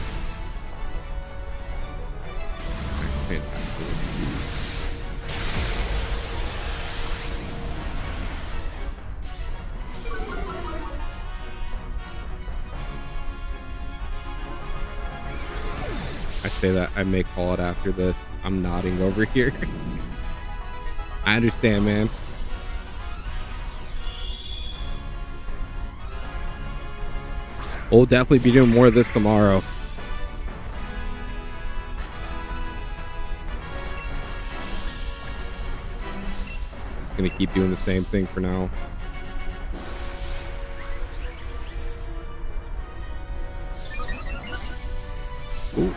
I say that, I may call it after this. I'm nodding over here. I understand, man. We'll definitely be doing more of this tomorrow. Just gonna keep doing the same thing for now. Ooh.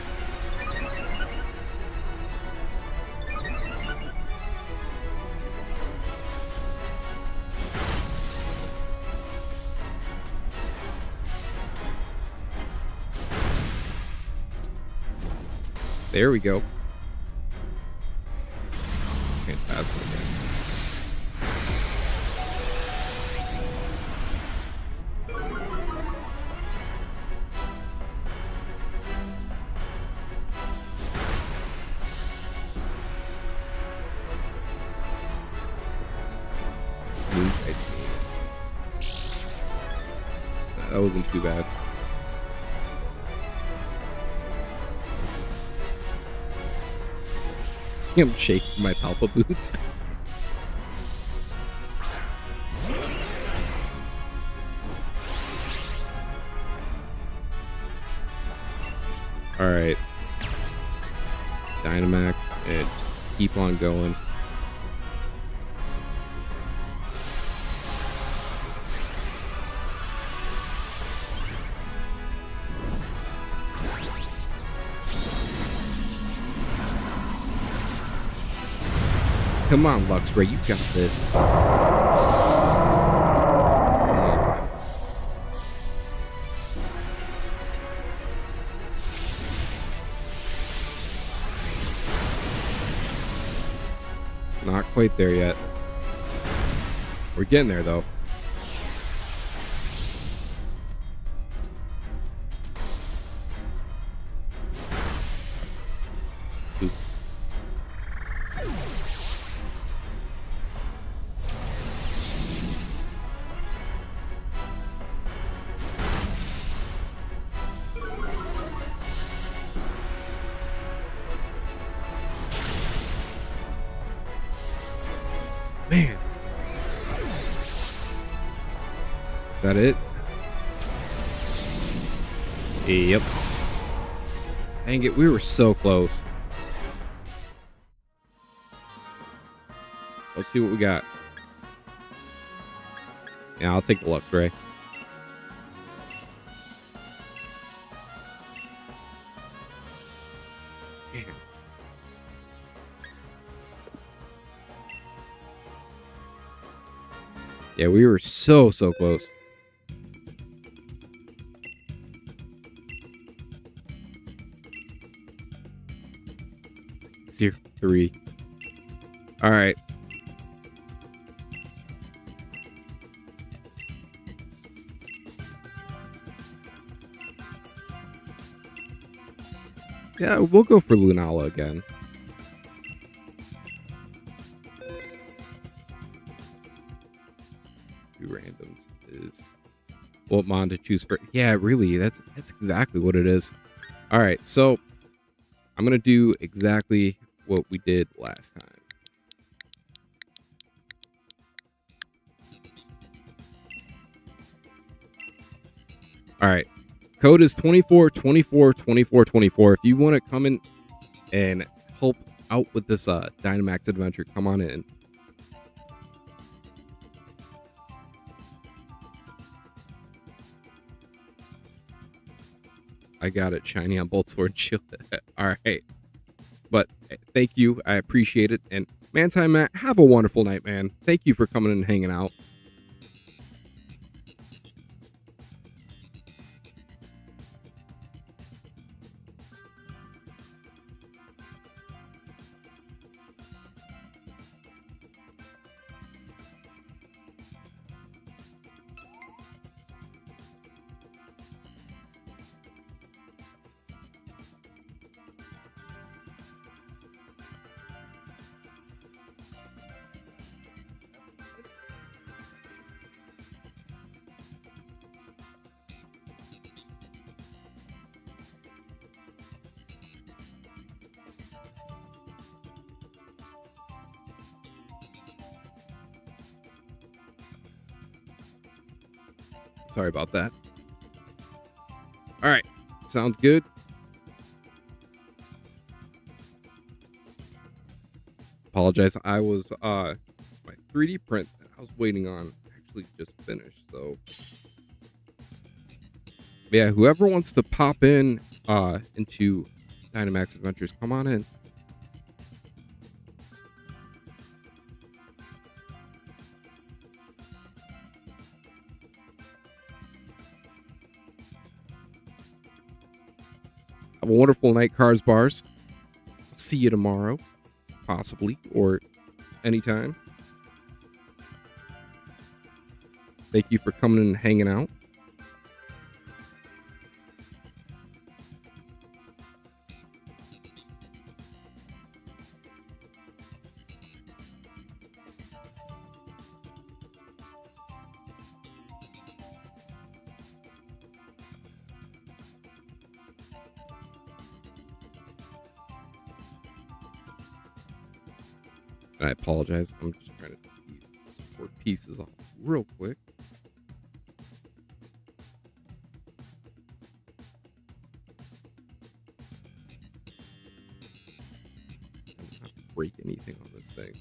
There we go. Fantastic. That wasn't too bad. I'm shaking my Palpa boots. All right, Dynamax, and keep on going. Come on, Luxray, you got this. Not quite there yet. We're getting there, though. Ooh. Man. Is that it? Yep. Dang it, we were so close. Let's see what we got. Yeah, I'll take the Luxray. Yeah, we were so close. Tier 3. All right. Yeah, we'll go for Lunala again. Two randoms is what mon to choose for. Yeah, really, that's exactly what it is. All right, so I'm gonna do exactly what we did last time. All right, code is 24242424. If you want to come in and help out with this Dynamax adventure, come on in. I got it, shiny on both Sword and Shield. All right. But thank you. I appreciate it. And Manti Matt, have a wonderful night, man. Thank you for coming and hanging out. Sorry about that. All right. Sounds good. Apologize. I was my 3D print that I was waiting on actually just finished. So yeah, whoever wants to pop in into Dynamax Adventures, come on in. Have a wonderful night, Cars Bars. See you tomorrow, possibly, or anytime. Thank you for coming and hanging out. And I apologize. I'm just trying to support pieces off real quick. I'm not break anything on this thing.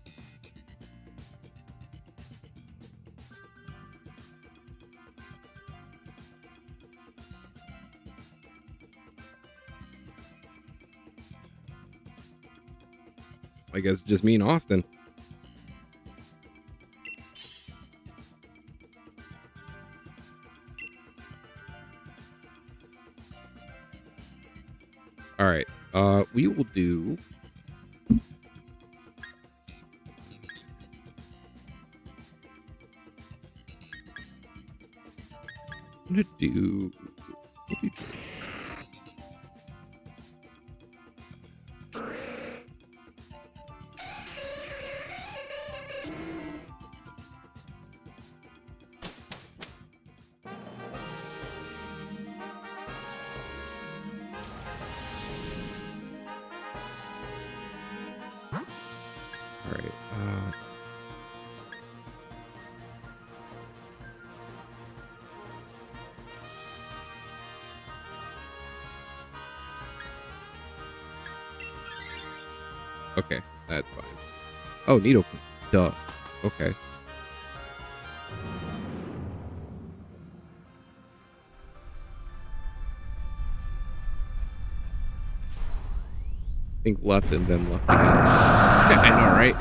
I guess just me and Austin. we will do. I'm gonna do. All right. Okay, that's fine. Oh, Needle. Duh. Okay. Think left and then left again. I know, right?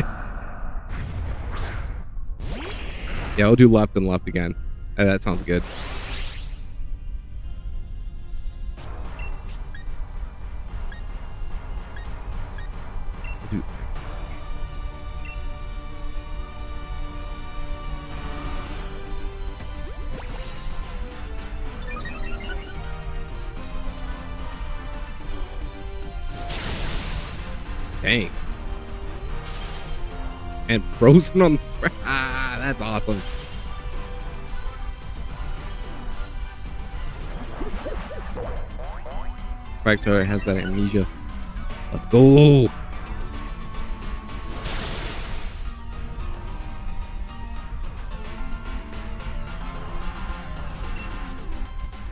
Yeah, I'll do left and left again. That sounds good. Dang. And frozen on the... Ah, that's awesome. Quagsire has that amnesia. Let's go.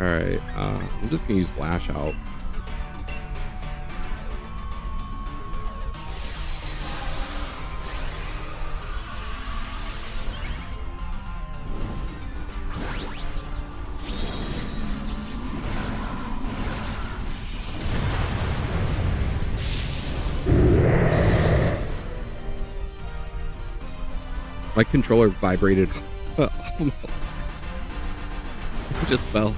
Alright, I'm just gonna use Lash Out. My controller vibrated. It just fell.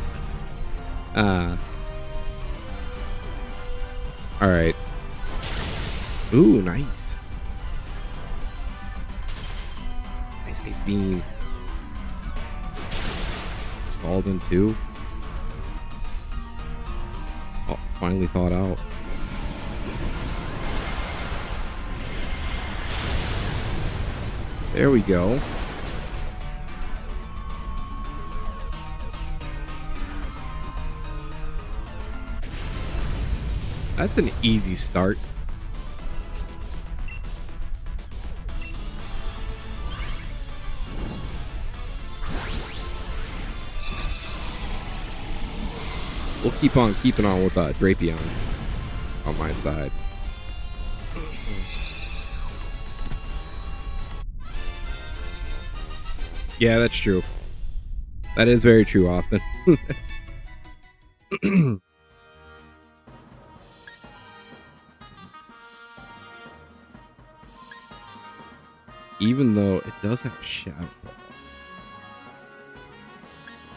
Alright. Ooh, nice. Nice big beam. Scalding too. Oh, finally thawed out. There we go. That's an easy start. We'll keep on keeping on with Drapion on my side. Yeah, that's true. That is very true, Austin. Even though it does have Shadow Ball.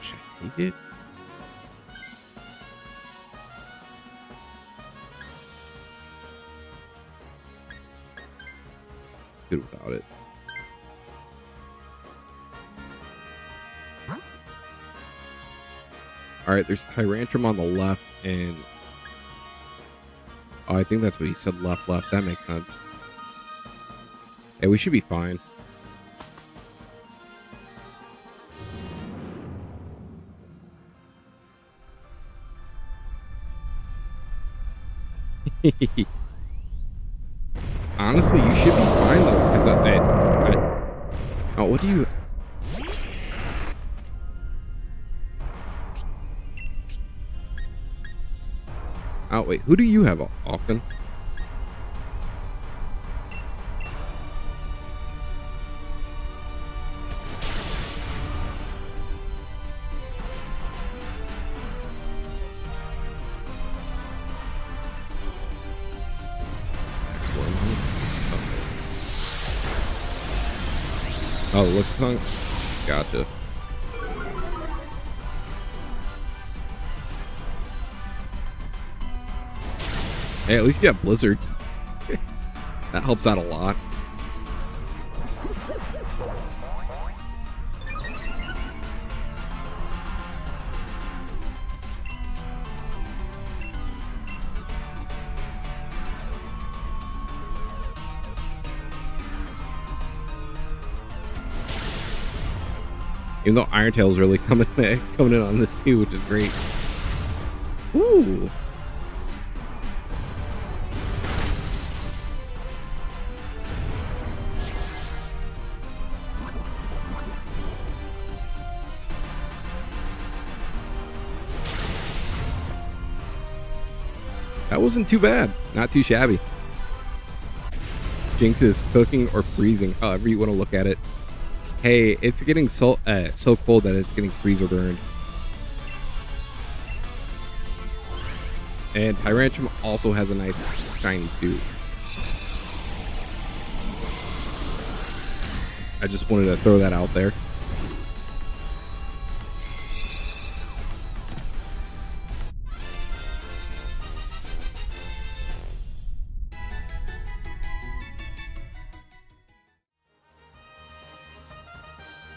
Should I take it? Good without it. Alright, there's Tyrantrum on the left, and... Oh, I think that's what he said, left. That makes sense. Yeah, we should be fine. Honestly, you should be fine, though, because oh, what do you... Oh, wait, who do you have, Austin? Oh, looks tongue. Gotcha. Hey, at least you have Blizzard. That helps out a lot. Even though Iron Tail's really coming in on this too, which is great. Ooh. That wasn't too bad. Not too shabby. Jinx is cooking or freezing, however you want to look at it. Hey, it's getting so cold that it's getting freezer burned. And Tyrantrum also has a nice shiny too. I just wanted to throw that out there.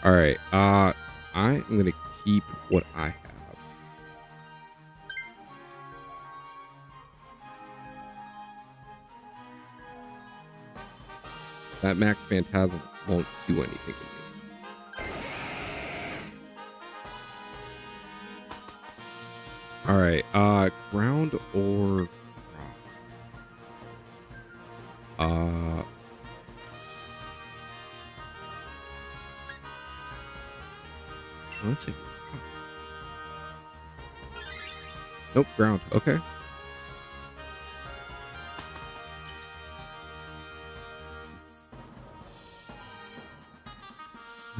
All right, I am gonna keep what I have. That Max Phantasm won't do anything to me. All right, ground or rock? Let's see. Nope, ground. Okay.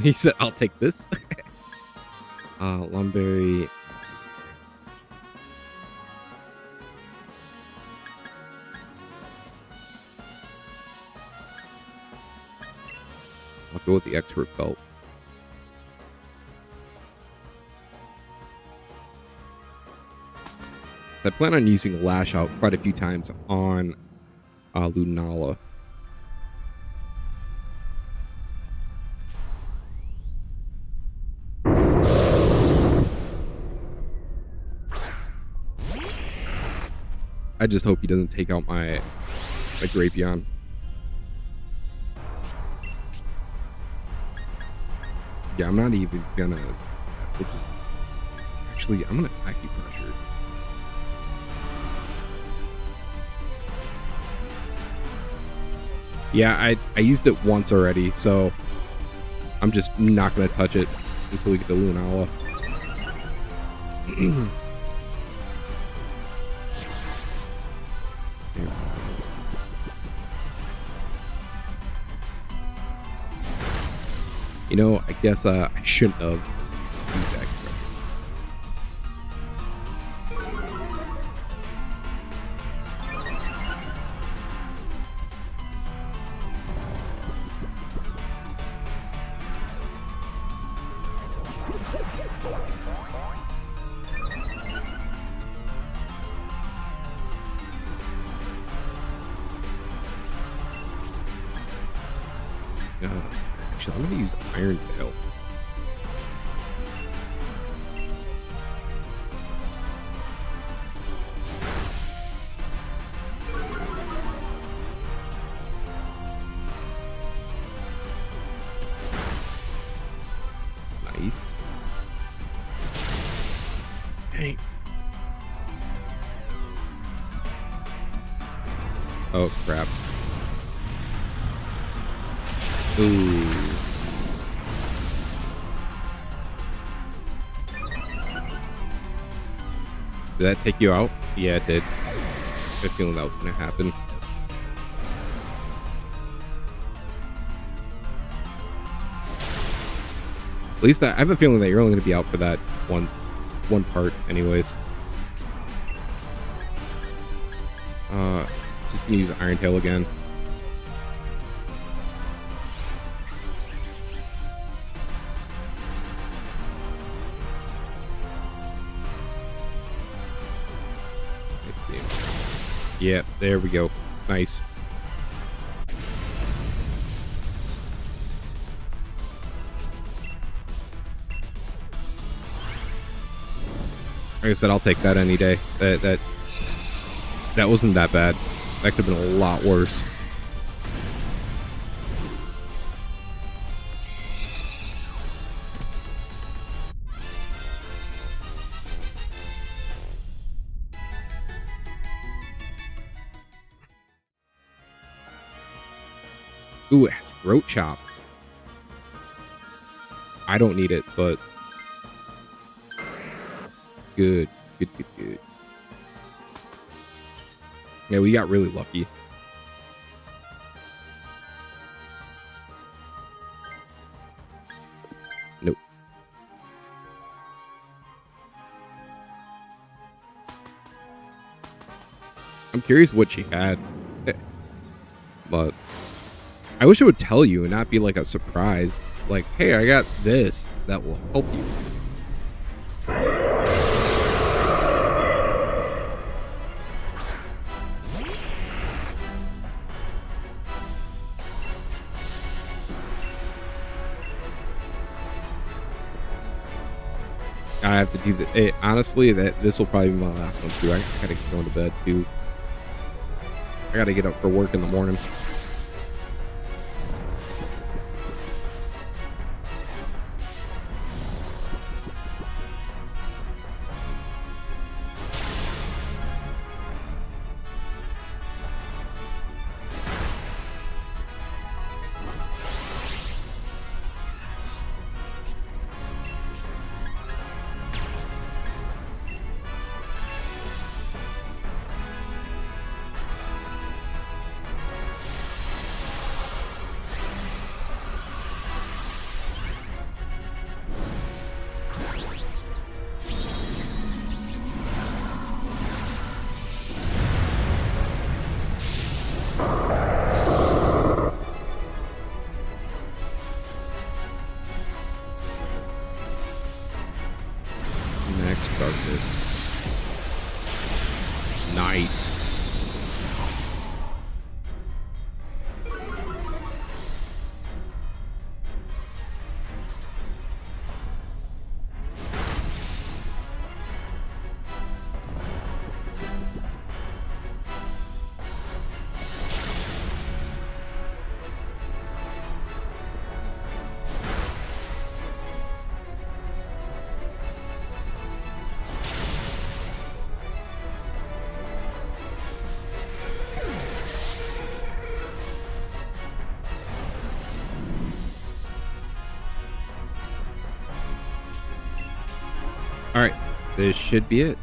He said, "I'll take this." Lumberry. I'll go with the expert belt. I plan on using Lash Out quite a few times on Lunala. I just hope he doesn't take out my Drapion. Yeah, I'm not even gonna. Actually, I'm gonna acupressure. Yeah, I used it once already, so I'm just not gonna touch it until we get the Lunala. You know, I guess I shouldn't have used that expression. Actually, I'm going to use Iron Tail. Nice. Dang. Oh, crap. Ooh. Did that take you out? Yeah, it did. I had a feeling that was going to happen. At least I have a feeling that you're only going to be out for that one part anyways. Just going to use Iron Tail again. Yep, there we go. Nice. Like I said, I'll take that any day. That wasn't that bad. That could have been a lot worse. Ooh, it has throat chop. I don't need it, but good. Yeah, we got really lucky. Nope. I'm curious what she had. But I wish it would tell you and not be like a surprise. Like, hey, I got this that will help you. I have to do the honestly, this will probably be my last one too. I gotta get going to bed too. I gotta get up for work in the morning. Nice. All right, this should be it.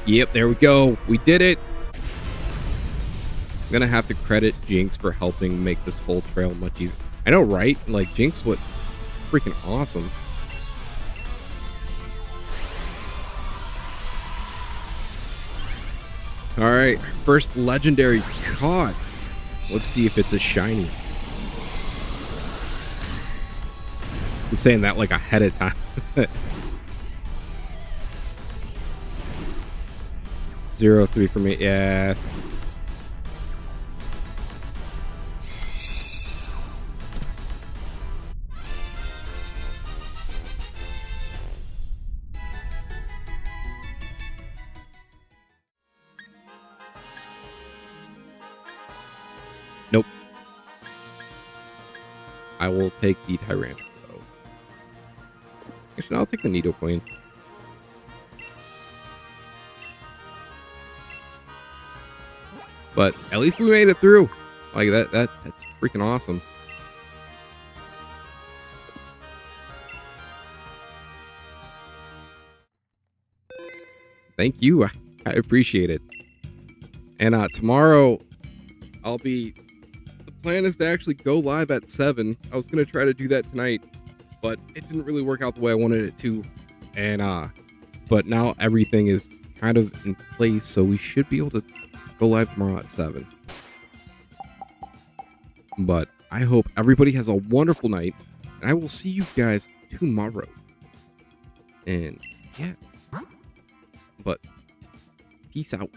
Yep, there we go. We did it. I'm gonna have to credit Jinx for helping make this whole trail much easier. I know, right? Like, Jinx was freaking awesome. All right, first legendary caught. Let's see if it's a shiny. I'm saying that like ahead of time. 0-3 for me. Yeah. Nope. I will take the Tyrannical. Actually, no, I'll take the Nidoqueen. But at least we made it through. Like that's freaking awesome. Thank you. I appreciate it. And tomorrow the plan is to actually go live at 7. I was going to try to do that tonight, but it didn't really work out the way I wanted it to. And but now everything is kind of in place, so we should be able to go live tomorrow at 7. But I hope everybody has a wonderful night, and I will see you guys tomorrow. And yeah, but peace out.